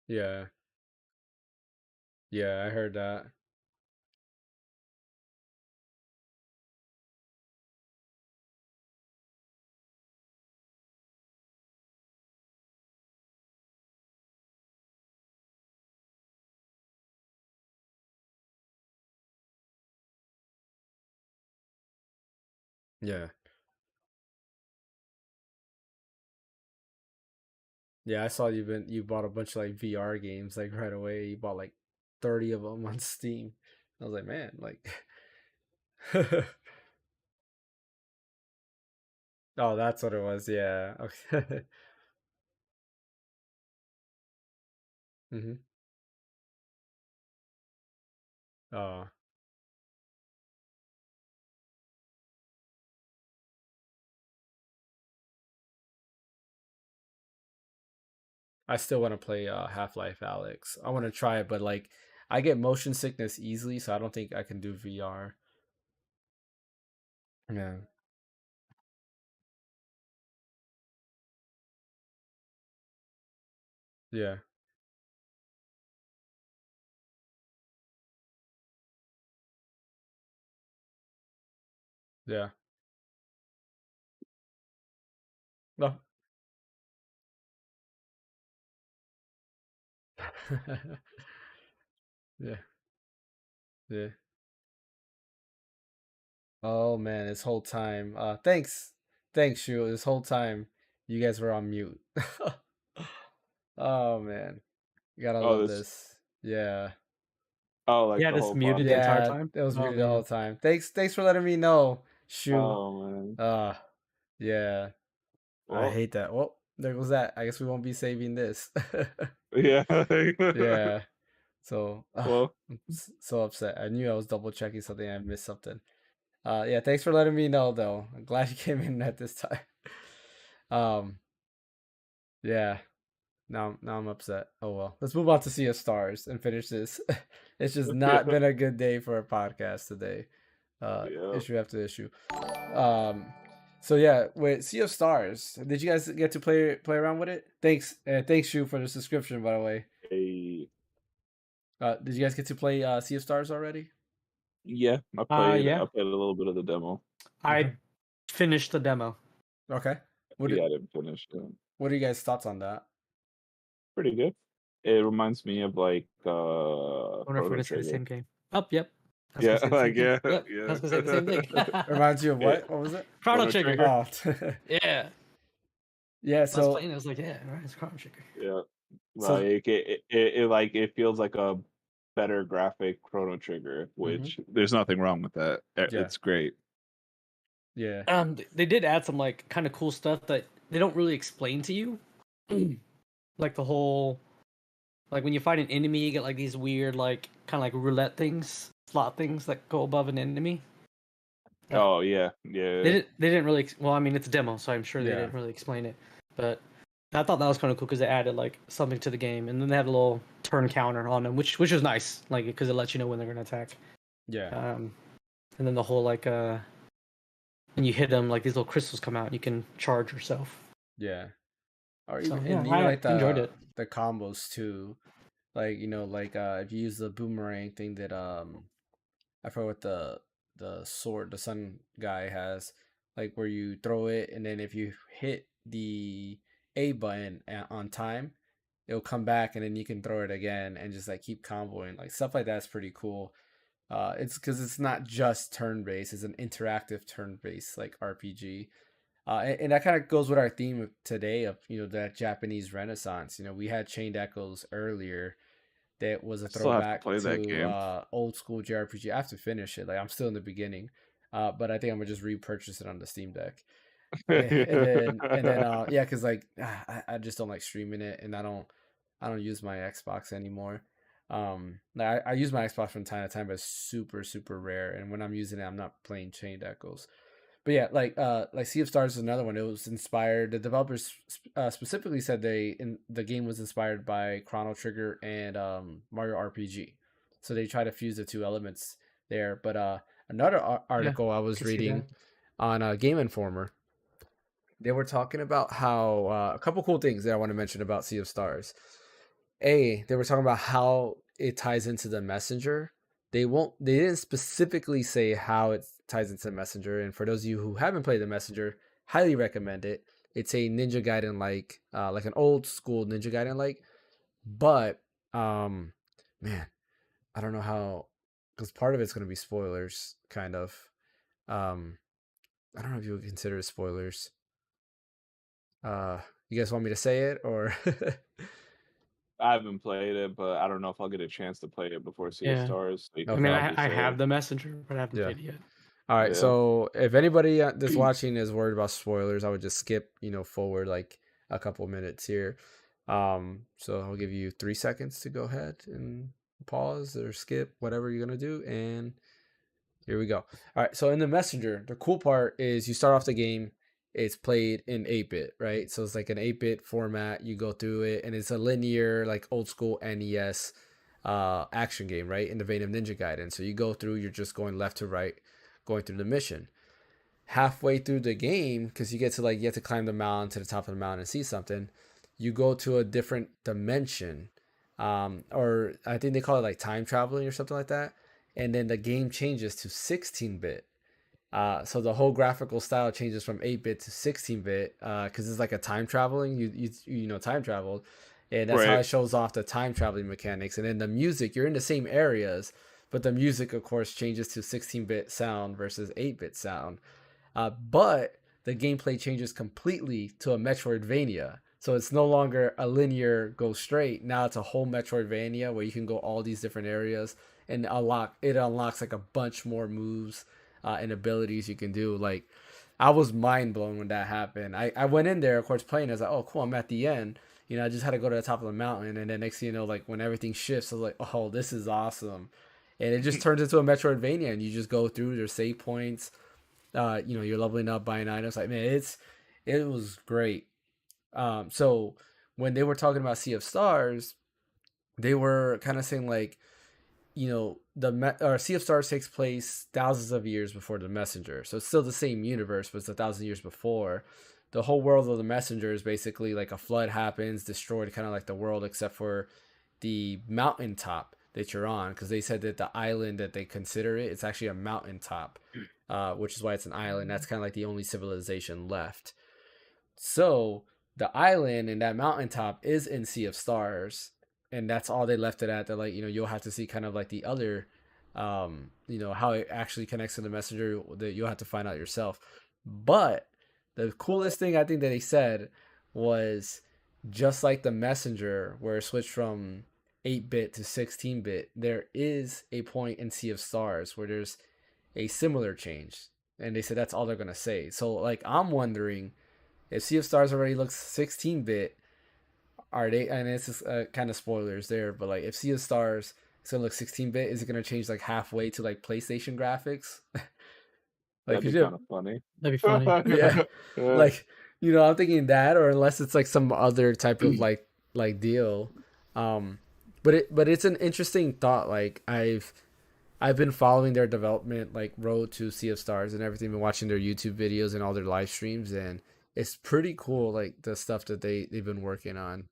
A: yeah, yeah. I heard that. Yeah. Yeah, I saw you bought a bunch of like VR games like right away. You bought like 30 of them on Steam. I was like, man, like oh, that's what it was. Yeah. Okay. hmm Oh, I still want to play Half-Life Alex. I want to try it, but like I get motion sickness easily, so I don't think I can do VR. Yeah. Yeah. Yeah. No. Yeah. Yeah. Oh man, this whole time. Thanks, Shu. This whole time you guys were on mute. Oh man. You gotta
B: Oh,
A: love
B: this.
A: this. Yeah.
B: Oh, like
C: Yeah,
B: the
C: just
B: whole
C: muted the entire
B: podcast.
A: Yeah,
C: time.
A: it was
C: Oh
A: muted the whole
C: man.
A: time. Thanks for letting me know, Shu.
B: Oh man.
A: Yeah. I
B: Well,
A: hate that. Well, there goes that. I guess we won't be saving this.
B: yeah.
A: Yeah. So,
B: Well,
A: I'm so upset. I knew I was double checking something. I missed something. Yeah. Thanks for letting me know, though. I'm glad you came in at this time. Um. Yeah. Now I'm upset. Oh well. Let's move on to Sea of Stars and finish this. It's just not been a good day for a podcast today.
B: yeah.
A: Issue after issue. Um. So yeah, with Sea of Stars, did you guys get to play around with it? Thanks you for the subscription, by the way.
B: A,
A: Did you guys get to play Sea of Stars already?
B: yeah. I played.
C: Yeah.
B: I played a little bit of the demo.
A: Okay.
C: I finished the demo.
A: Okay. What
B: Yeah,
A: did,
B: I didn't finish it.
A: what are you guys' thoughts on that?
B: Pretty good. It reminds me of like
C: I wonder if we're
B: Chrono
C: gonna say the
B: Trigger.
C: same game. Oh, yep. I was gonna
B: Yeah,
C: say the same
B: like
C: thing.
B: yeah,
C: Yep. I
B: yeah.
C: was gonna say the same thing.
A: Reminds you of
B: Yeah,
A: what? What was it?
C: Chrono
B: Chrono
C: Trigger.
B: Trigger.
A: Oh,
C: Yeah.
A: yeah.
C: I was
A: So
C: playing. I was like, yeah, right, it's Chrono Trigger.
B: Yeah,
A: so.
B: like it like it feels like a better graphic Chrono Trigger,
A: hmm
B: which there's nothing wrong with that.
A: Yeah.
B: It's great.
A: Yeah.
C: They did add some like kind of cool stuff that they don't really explain to you, like the whole, like when you fight an enemy, you get like these weird like kind of like roulette things, slot things that go above an enemy.
B: Oh yeah, yeah.
C: They didn't really well, I mean it's a demo, so I'm sure they
A: Yeah.
C: didn't really explain it, but I thought that was kind of cool because they added like something to the game, and then they had a little turn counter on them, which was nice, like because it lets you know when they're gonna attack.
A: Yeah.
C: And then the whole like when you hit them, like these little crystals come out, and you can charge yourself.
A: Yeah. Or
C: So
A: even
C: yeah,
A: and even
C: I
A: like
C: enjoyed it.
A: the combos too. Like like if you use the boomerang thing that I forgot what the sword the sun guy has, like where you throw it and then if you hit the A button on time, it'll come back and then you can throw it again and just like keep comboing. Like stuff like that's pretty cool. It's because it's not just turn based; it's an interactive turn based like RPG. And that kind of goes with our theme of today of that Japanese Renaissance. We had Chained Echoes earlier, that was a
B: I still have to
A: throwback
B: play that
A: to
B: game.
A: old school JRPG. I have to finish it. Like I'm still in the beginning, but I think I'm gonna just repurchase it on the Steam Deck. And then yeah, because like I just don't like streaming it, and I don't use my Xbox anymore. Like I use my Xbox from time to time, but it's super rare. And when I'm using it, I'm not playing Chained Echoes. But yeah, like Sea of Stars is another one. It was inspired. The developers specifically said the game was inspired by Chrono Trigger and Mario RPG. So they try to fuse the two elements there. But another
C: Yeah,
A: article I
C: I
A: was
C: can see that.
A: reading on Game Informer, they were talking about how a couple cool things that I want to mention about Sea of Stars. They were talking about how it ties into the messenger. They didn't specifically say how it ties into the messenger. And for those of you who haven't played the messenger, highly recommend it. It's a Ninja Gaiden like an old school Ninja Gaiden like, but man, I don't know how, because part of it's going to be spoilers kind of. Um I don't know if you would consider it spoilers. You guys want me to say it or?
B: I haven't played it, but I don't know if I'll get a chance to play it before Sea of
C: Yeah.
B: Stars. So you
C: I
B: can
C: mean,
A: Okay.
B: probably
C: I
B: say
C: have
B: it.
C: the messenger, but I haven't
A: Yeah.
C: played it yet.
A: All right.
B: Yeah.
A: So if anybody that's watching is worried about spoilers, I would just skip, forward like a couple minutes here. So I'll give you 3 seconds to go ahead and pause or skip whatever you're gonna do, and here we go. All right. So in the messenger, the cool part is you start off the game. It's played in 8-bit, right? So it's like an 8-bit format. You go through it, and it's a linear, like old school NES action game, right? In the vein of Ninja Gaiden. So you go through, you're just going left to right, going through the mission. Halfway through the game, because you have to climb the mountain to the top of the mountain and see something, you go to a different dimension. Or I think they call it like time traveling or something like that. And then the game changes to 16-bit. So the whole graphical style changes from 8-bit to 16-bit because it's like a time traveling. Time travel, and that's how
B: Right.
A: it shows off the time traveling mechanics. And then the music, you're in the same areas, but the music, of course, changes to 16-bit sound versus 8-bit sound. But the gameplay changes completely to a Metroidvania. So it's no longer a linear go straight. Now it's a whole Metroidvania where you can go all these different areas and unlocks like a bunch more moves and abilities you can do. Like I was mind blown when that happened. I went in there, of course, playing. I was like, oh, cool, I'm at the end. I just had to go to the top of the mountain, and then next thing you know, like when everything shifts, I was like, oh, this is awesome. And it just turns into a Metroidvania, and you just go through. There's save points. You're leveling up, buying items. Like, man, it was great. So when they were talking about Sea of Stars, they were kind of saying like, Sea of Stars takes place thousands of years before the Messenger, so it's still the same universe, but it's 1,000 years before. The whole world of the Messenger is basically like a flood happens, destroyed kind of like the world, except for the mountaintop that you're on, because they said that the island that they consider it's actually a mountaintop, which is why it's an island. That's kind of like the only civilization left. So the island and that mountaintop is in Sea of Stars, and that's all they left it at. They're like, you'll have to see kind of like the other, how it actually connects to the messenger. That you'll have to find out yourself. But the coolest thing I think that they said was just like the messenger, where it switched from 8-bit to 16-bit. There is a point in Sea of Stars where there's a similar change, and they said that's all they're gonna say. So like I'm wondering if Sea of Stars already looks 16-bit, are they? And it's just kind of spoilers there, but like if Sea of Stars is gonna look 16-bit, is it gonna change like halfway to like PlayStation graphics? Like,
B: That'd be kind of funny.
C: That'd be funny.
A: yeah,
B: Yeah.
A: like I'm thinking that, or unless it's like some other type of like deal. But it's an interesting thought. Like I've been following their development, like road to Sea of Stars and everything. Been watching their YouTube videos and all their live streams, and it's pretty cool. Like the stuff that they've been working on.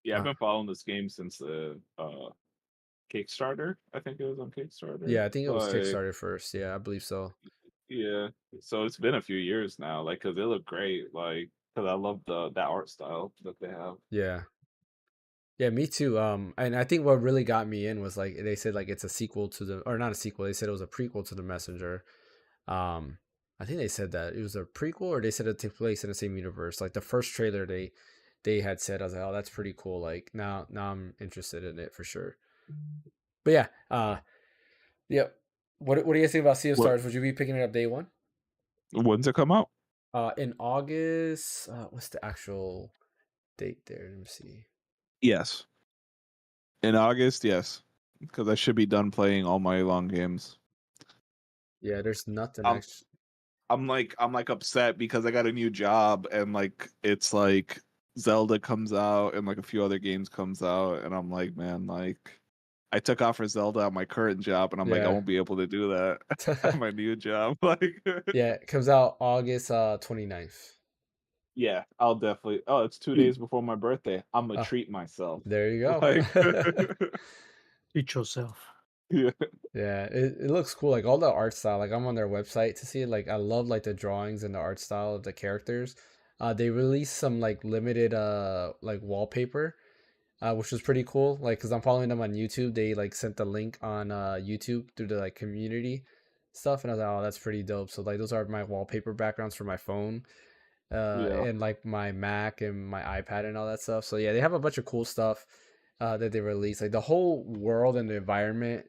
B: Yeah, I've been following this game since the Kickstarter. I think it was on Kickstarter.
A: Yeah, I think it was
B: Like,
A: Kickstarter first. Yeah, I believe so.
B: yeah. So it's been a few years now, like, cause they look great, like, cause I love that art style that they have.
A: Yeah. Yeah, me too. And I think what really got me in was like they said like it's a sequel to the, or not a sequel. They said it was a prequel to the Messenger. Um, I think they said that it was a prequel, or they said it took place in the same universe. Like the first trailer they had said, I was like, oh, that's pretty cool. Like now I'm interested in it for sure. But yeah, yeah. What do you think about Sea of
B: What?
A: Stars? Would you be picking it up day one?
B: When's it come out?
A: In August. What's the actual date there? Let me see.
B: Yes. In August, yes. Because I should be done playing all my long games.
A: Yeah, there's nothing
B: I'm
A: actually.
B: I'm like upset because I got a new job and like it's like Zelda comes out and like a few other games comes out and I'm like, man, like I took off for Zelda at my current job and I'm like I
A: Yeah.
B: won't be able to do that at my new job. Like
A: Yeah, it comes out August 29th.
B: yeah, I'll definitely. Oh, it's 2 days before my birthday. I'm gonna
A: Oh,
B: treat myself.
A: there you go.
B: Like
C: Treat yourself.
B: yeah.
A: Yeah, it looks cool. Like all the art style. Like I'm on their website to see it. Like I love like the drawings and the art style of the characters. They released some like limited like wallpaper, which was pretty cool. Like because I'm following them on YouTube. They like sent the link on YouTube through the like community. stuff, and I was like, oh, that's pretty dope. So like those are my wallpaper backgrounds for my phone,
B: Yeah.
A: and like my Mac and my iPad and all that stuff. So yeah, they have a bunch of cool stuff that they release. Like the whole world and the environment,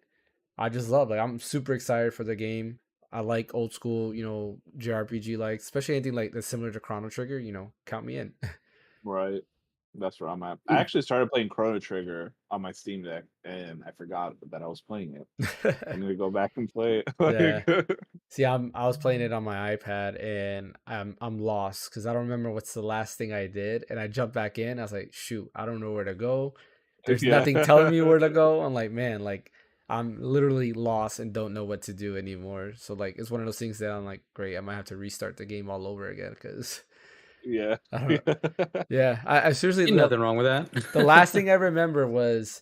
A: I just love. Like I'm super excited for the game. I like old school, JRPG, like especially anything like that's similar to Chrono Trigger. Count me in.
B: Right. That's where I'm at. I actually started playing Chrono Trigger on my Steam Deck, and I forgot that I was playing it. I need to go back and play it.
A: Yeah.
B: Like,
A: See, I was playing it on my iPad and I'm lost because I don't remember what's the last thing I did. And I jumped back in. I was like, shoot, I don't know where to go. There's
B: yeah.
A: nothing telling me where to go. I'm like, man, like I'm literally lost and don't know what to do anymore. So like it's one of those things that I'm like, great, I might have to restart the game all over again because
B: Yeah.
A: I don't know. Yeah, I seriously
C: Ain't nothing wrong with that.
A: the last thing I remember was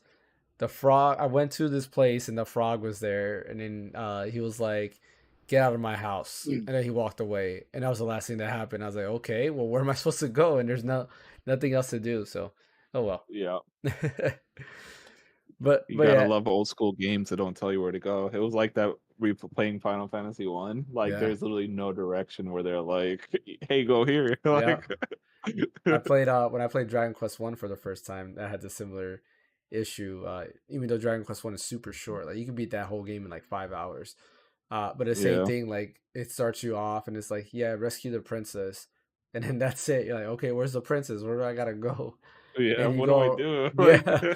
A: the frog. I went to this place and the frog was there, and then he was like, "Get out of my house," and then he walked away, and that was the last thing that happened. I was like, "Okay, well, where am I supposed to go?" And there's nothing else to do. So, oh well.
B: Yeah.
A: but
B: You
A: but
B: gotta
A: yeah,
B: love old school games that don't tell you where to go. It was like that playing Final Fantasy 1. Like
A: yeah,
B: there's literally no direction where they're like, "Hey, go here."
A: yeah.
B: Like,
A: I played when I played Dragon Quest One for the first time. I had the similar issue. Even though Dragon Quest One is super short, like you can beat that whole game in like 5 hours. But the same
B: yeah,
A: thing, like it starts you off and it's like, yeah, rescue the princess, and then that's it. You're like, okay, where's the princess? Where do I gotta go?
B: yeah.
A: And you
B: What do I
A: go,
B: do? Like,
A: yeah,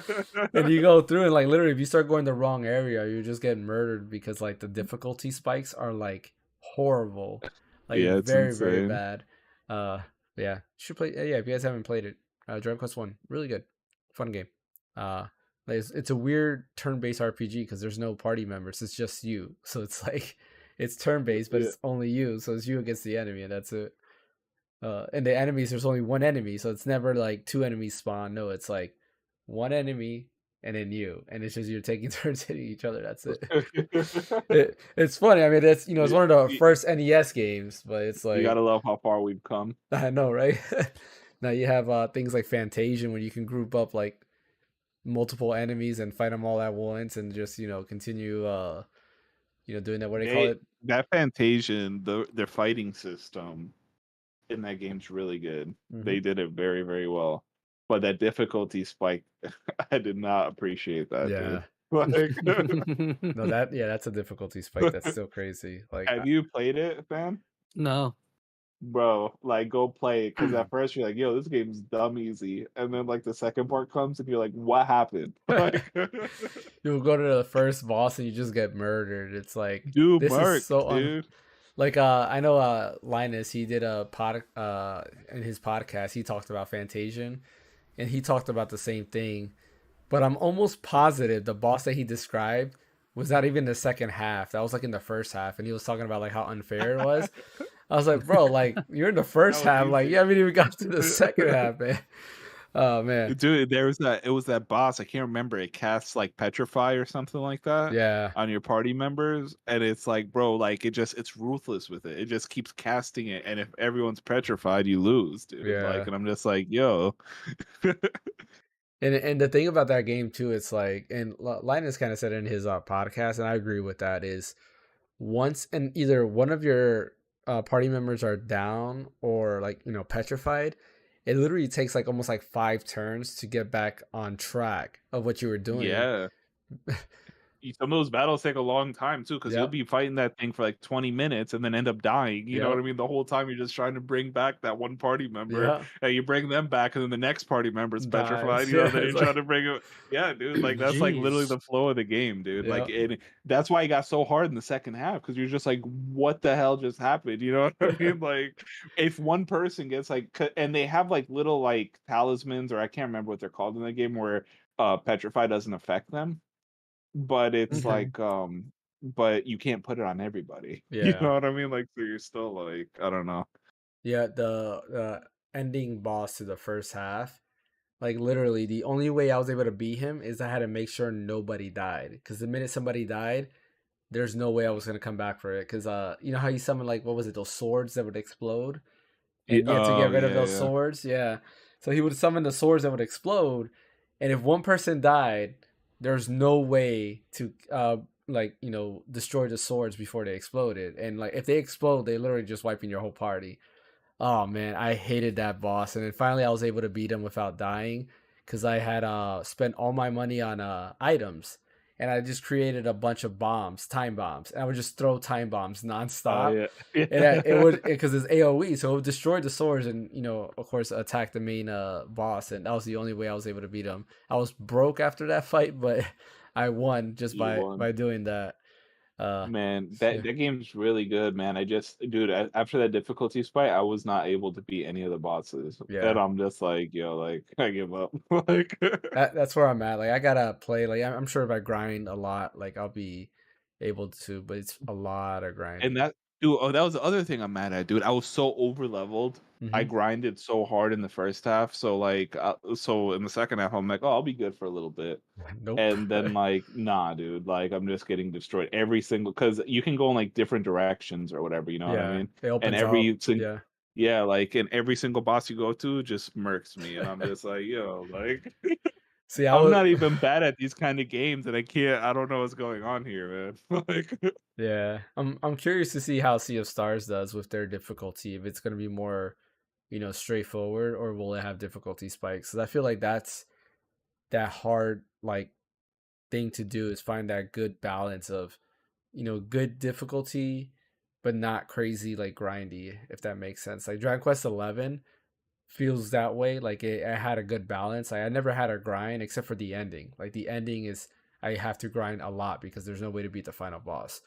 A: and you go through and like literally, if you start going the wrong area, you just get murdered because like the difficulty spikes are like horrible, like
B: yeah, it's
A: very very
B: insane.
A: bad. Uh, yeah, you should play. Yeah, if you guys haven't played it, Dragon Quest One, really good, fun game. Uh, like, it's a weird turn-based RPG because there's no party members. It's just you, so it's like it's turn-based, but
B: Yeah,
A: it's only you. So it's you against the enemy, and that's it. And the enemies, there's only one enemy, so it's never like two enemies spawn. No, it's like one enemy and then you, and it's just you're taking turns hitting each other. That's it. It's funny. I mean, it's
B: you,
A: one of the
B: you,
A: first NES games, but it's
B: you
A: like
B: gotta love how far we've come.
A: I know, right? Now you have things like Fantasia where you can group up like multiple enemies and fight them all at once, and just continue doing that. What do they call
B: They
A: it?
B: that Fantasian, their fighting system in that game's really good.
A: Hmm.
B: They did it very, very well. But that difficulty spike, I did not appreciate that, dude.
A: Yeah.
B: Like,
A: No, that's a difficulty spike. That's still crazy. Like,
B: have you played it, fam?
C: No.
B: Bro, like go play it because at first you're like, yo, this game's dumb easy. And then like the second part comes and you're like, what happened? Like
A: you'll go to the first boss and you just get murdered. It's like
B: do
A: this is
B: Mark,
A: so
B: dude.
A: like I know Linus, he did a in his podcast he talked about Fantasian, and he talked about the same thing, but I'm almost positive the boss that he described was not even the second half. That was like in the first half, and he was talking about like how unfair it was. I was like, bro, like you're in the first
B: That was
A: half, like
B: easy.
A: you haven't even got to the second half, man. Oh man.
B: Dude, it was that boss. I can't remember. It casts like petrify or something like that
A: Yeah.
B: on your party members. And it's like, bro, like it's ruthless with it. It just keeps casting it. And if everyone's petrified, you lose, dude. Like,
A: Yeah.
B: and I'm just like, yo.
A: And the thing about that game too, it's like, and Linus kind of said in his podcast, and I agree with that, is once and either one of your party members are down or like petrified, it literally takes like almost like 5 turns to get back on track of what you were doing.
B: Yeah. Some of those battles take a long time too, because you'll
A: Yep.
B: be fighting that thing for like 20 minutes and then end up dying. You know what I
A: Yep.
B: mean? The whole time you're just trying to bring back that one party member,
A: Yeah.
B: and you bring them back, and then the next party member's petrified.
A: Dies.
B: You know,
A: Yeah.
B: then you're
A: It's
B: trying
A: like,
B: to bring it. Yeah, dude, like that's like literally
A: jeez.
B: the flow of the game, dude. Like,
A: Yeah.
B: that's why it got so hard in the second half, because you're just like, what the hell just happened? You know what I mean? Like, if one person gets like, and they have like little like talismans, or I can't remember what they're called in the game, where petrify doesn't affect them, but it's
C: Okay.
B: like but you can't put it on everybody. You
A: Yeah.
B: know what I mean? Like, so you're still like, I don't know.
A: Yeah. The ending boss to the first half. Like literally, the only way I was able to beat him is I had to make sure nobody died. Because the minute somebody died, there's no way I was gonna come back for it. Because you know how you summon like what was it, those swords that would explode, and you had to get
B: Oh
A: rid of
B: yeah,
A: those
B: yeah.
A: swords. Yeah, so he would summon the swords that would explode, and if one person died, there's no way to like destroy the swords before they exploded, and like if they explode, they literally just wiping your whole party. Oh man, I hated that boss, and then finally I was able to beat him without dying because I had spent all my money on items, and I just created a bunch of bombs, time bombs, and I would just throw time bombs
B: Oh
A: nonstop,
B: yeah.
A: and it would because it's AOE, so it would destroy the swords, and of course attack the main boss, and that was the only way I was able to beat him. I was broke after that fight, but I won just
B: You
A: by
B: won.
A: doing that.
B: Man,
A: Yeah.
B: that game's really good, man. Dude, after that difficulty spike, I was not able to beat any of the bosses, and
A: Yeah.
B: I'm just like, yo, like I give up. Like,
A: That's where I'm at. Like I gotta play. Like I'm sure if I grind a lot, like I'll be able to. But it's a lot of
B: and
A: grinding.
B: that, dude, oh, that was the other thing I'm mad at, dude. I was so over leveled. I
A: Hmm.
B: grinded so hard in the first half, so like, so in the second half, I'm like, oh, I'll be good for a little bit.
A: Nope.
B: And then like, nah, dude, like I'm just getting destroyed every single because you can go in like different directions or whatever, you know what I
A: Yeah,
B: mean?
A: it
B: And
A: opens up. Yeah.
B: yeah, like and every single boss you go to just murks me, and I'm just like, yo, like
A: See, I
B: I'm
A: was.
B: not even bad at these kind of games, and I don't know what's going on here, man. Like,
A: Yeah, I'm curious to see how Sea of Stars does with their difficulty. If it's gonna be more, straightforward, or will it have difficulty spikes? Because I feel like that's that hard like thing to do is find that good balance of, good difficulty, but not crazy like grindy. If that makes sense. Like Dragon Quest 11 feels that way. Like it had a good balance. Like I never had a grind except for the ending. Like the ending is I have to grind a lot because there's no way to beat the final boss.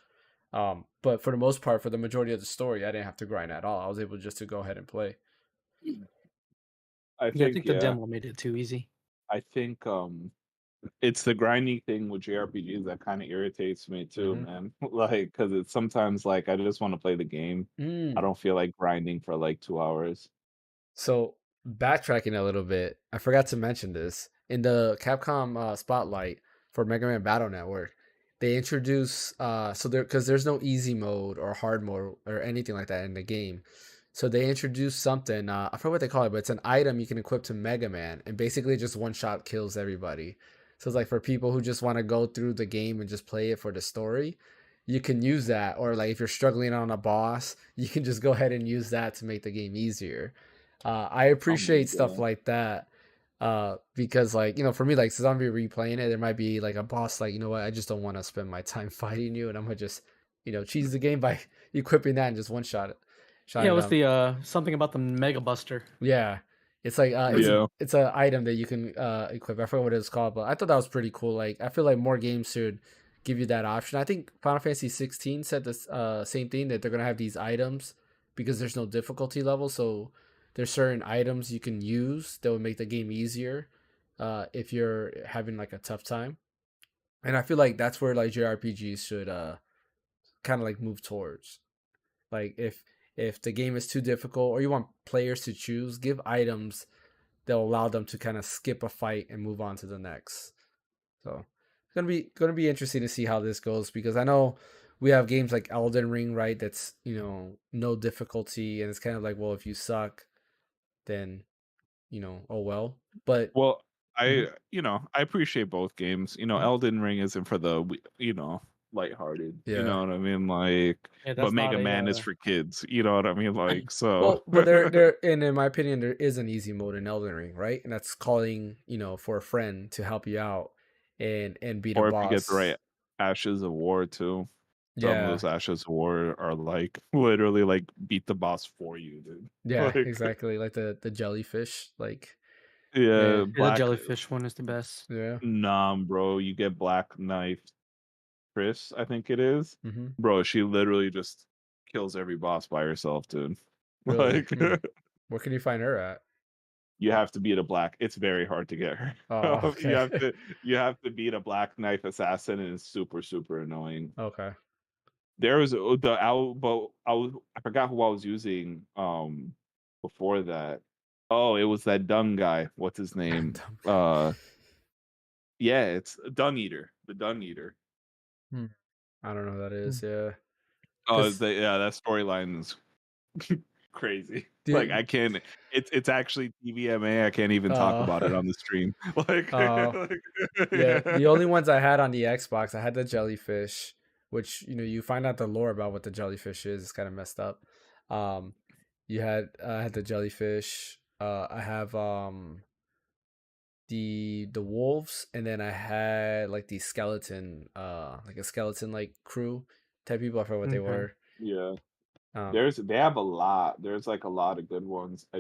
A: But for the most part, for the majority of the story, I didn't have to grind at all. I was able just to go ahead and play.
B: I
C: Yeah, I
B: think,
C: think the
B: yeah,
C: demo made it too easy.
B: I think it's the grinding thing with JRPGs that kind of irritates me too,
A: Mm-hmm.
B: man. Like, because it's sometimes like I just want to play the game. I
A: Mm.
B: don't feel like grinding for like 2 hours.
A: So backtracking a little bit, I forgot to mention this in the Capcom spotlight for Mega Man Battle Network. They introduce so there because there's no easy mode or hard mode or anything like that in the game. So they introduced something. I forget what they call it, but it's an item you can equip to Mega Man, and basically just one shot kills everybody. So it's like for people who just want to go through the game and just play it for the story, you can use that. Or like if you're struggling on a boss, you can just go ahead and use that to make the game easier. I
B: Oh my
A: appreciate stuff
B: god.
A: like that because like for me like zombie replaying it, there might be like a boss like what, I just don't want to spend my time fighting you, and I'm gonna just cheese the game by equipping that and just one shot it, shot
C: Yeah,
A: it
C: what's
A: up.
C: the something about the Mega Buster?
A: Yeah, it's like
B: Yeah.
A: it's a item that you can equip. I forget what it's called, but I thought that was pretty cool. Like I feel like more games should give you that option. I think Final Fantasy 16 said this same thing, that they're gonna have these items because there's no difficulty level, so there's certain items you can use that would make the game easier if you're having like a tough time. And I feel like that's where like JRPGs should kind of like move towards. Like if the game is too difficult or you want players to choose, give items that will allow them to kind of skip a fight and move on to the next. So it's gonna be interesting to see how this goes, because I know we have games like Elden Ring, right? That's no difficulty, and it's kind of like, well, if you suck, then oh well. But
B: Well,
A: mhm,
B: I appreciate both games.
A: mhm.
B: Elden Ring isn't for the lighthearted. You
A: Yeah.
B: know what I mean? Like,
C: Yeah,
B: but
C: that's not
B: Mega
C: a
B: Man is for kids. You know what I mean? Like, so,
A: Well, but there, and in my opinion, there is an easy mode in Elden Ring, right? And that's calling, for a friend to help you out and beat a
B: or if you get the
A: boss.
B: right Ashes of War too. Some of
A: Yeah,
B: those Ashes of War are like literally like beat the boss for you, dude.
A: yeah,
B: Like,
A: exactly. Like the jellyfish, like
B: yeah,
A: yeah,
C: Yeah, the
B: Black
C: jellyfish one is the best.
A: yeah.
B: Nom, bro. You get Black Knife Chris, I think it is.
A: Hmm.
B: Bro, she literally just kills every boss by herself, dude.
A: Really?
B: Like,
A: Hmm. Where can you find her at?
B: you have to beat a black. It's very hard to get her.
A: Oh,
B: You
A: okay.
B: have to you have to beat a Black Knife assassin, and it's super super annoying.
A: Okay.
B: There was but I forgot who I was using before that. Oh, it was that dumb guy. What's his name? Uh yeah, it's Dung Eater. The Dung Eater.
A: Hmm. I don't know who that
C: Hmm.
A: is. Yeah,
B: Oh,
A: because
B: yeah, that storyline is crazy. Like I can't. It's actually TVMA. I can't even talk about it on the stream. Like,
A: yeah. The only ones I had on the Xbox, I had the jellyfish, which you find out the lore about what the jellyfish is. It's kind of messed up. You had I had the jellyfish. I have the wolves, and then I had like the skeleton, like a skeleton like crew type people. I forgot what they
C: Okay.
A: were.
B: yeah.
A: Um,
B: They have a lot. There's like a lot of good ones. I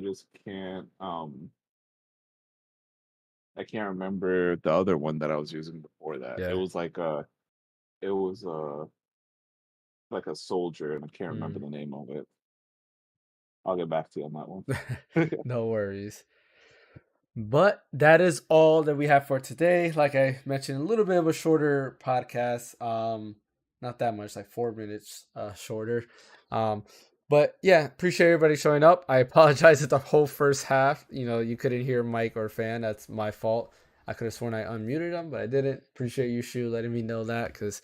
B: can't remember the other one that I was using before that.
A: yeah.
B: It was like a soldier, and I can't remember
A: Mm.
B: the name of it. I'll get back to you on that one.
A: No worries. But that is all that we have for today. Like I mentioned, a little bit of a shorter podcast. Not that much, like 4 minutes shorter. But yeah, appreciate everybody showing up. I apologize that the whole first half, you couldn't hear Mike or Fan. That's my fault. I could have sworn I unmuted them, but I didn't. Appreciate you, Shu, letting me know that, because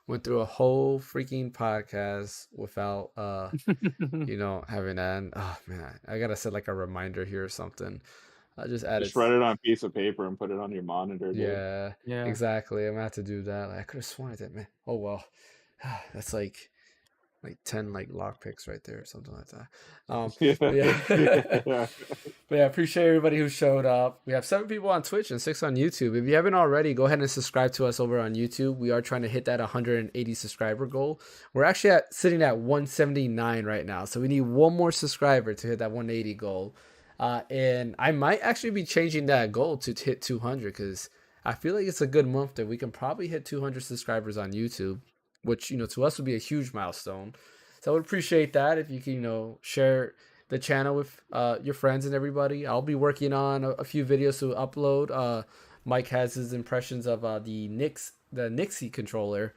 A: went through a whole freaking podcast without having that. And, oh man, I gotta set like a reminder here or something. I just added.
B: Just write it on a piece of paper and put it on your monitor, dude.
A: Yeah,
C: Yeah.
A: exactly. I'm gonna have to do that. Like, I could have sworn I did, man. Oh well, that's like 10 like lock picks right there or something like that. But yeah.
B: Yeah.
A: But yeah, appreciate everybody who showed up. We have 7 people on Twitch and 6 on YouTube. If you haven't already, go ahead and subscribe to us over on YouTube. We are trying to hit that 180 subscriber goal. We're actually sitting at 179 right now, so we need one more subscriber to hit that 180 goal. And I might actually be changing that goal to hit 200, because I feel like it's a good month that we can probably hit 200 subscribers on YouTube, which to us would be a huge milestone. So I would appreciate that if you can share the channel with your friends and everybody. I'll be working on a few videos to upload. Mike has his impressions of the Nixie controller,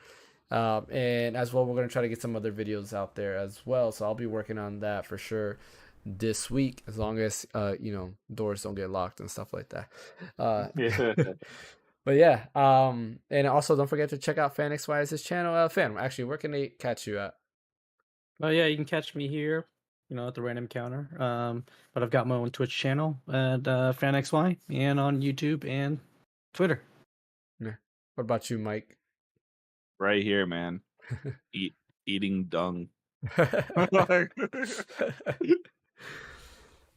A: and as well we're going to try to get some other videos out there as well. So I'll be working on that for sure this week, as long as doors don't get locked and stuff like that. But yeah, and also don't forget to check out Phaneckswhy's channel. Fan, actually, where can they catch you at?
C: Oh yeah, you can catch me here, at the random counter. But I've got my own Twitch channel at Phaneckswhy, and on YouTube and Twitter.
A: Yeah. What about you, Mike?
B: Right here, man. Eating dung.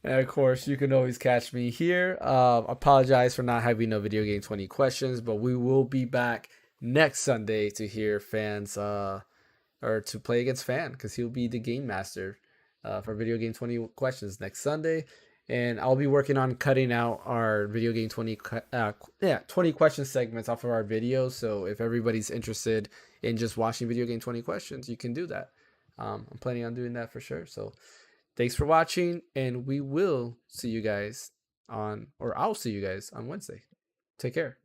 A: And of course, you can always catch me here. Apologize for not having no video game 20 questions, but we will be back next Sunday to hear fans or to play against Fan, because he'll be the game master for video game 20 questions next Sunday. And I'll be working on cutting out our video game 20 question segments off of our videos. So if everybody's interested in just watching video game 20 questions, you can do that. I'm planning on doing that for sure. So thanks for watching, and we will see you guys I'll see you guys on Wednesday. Take care.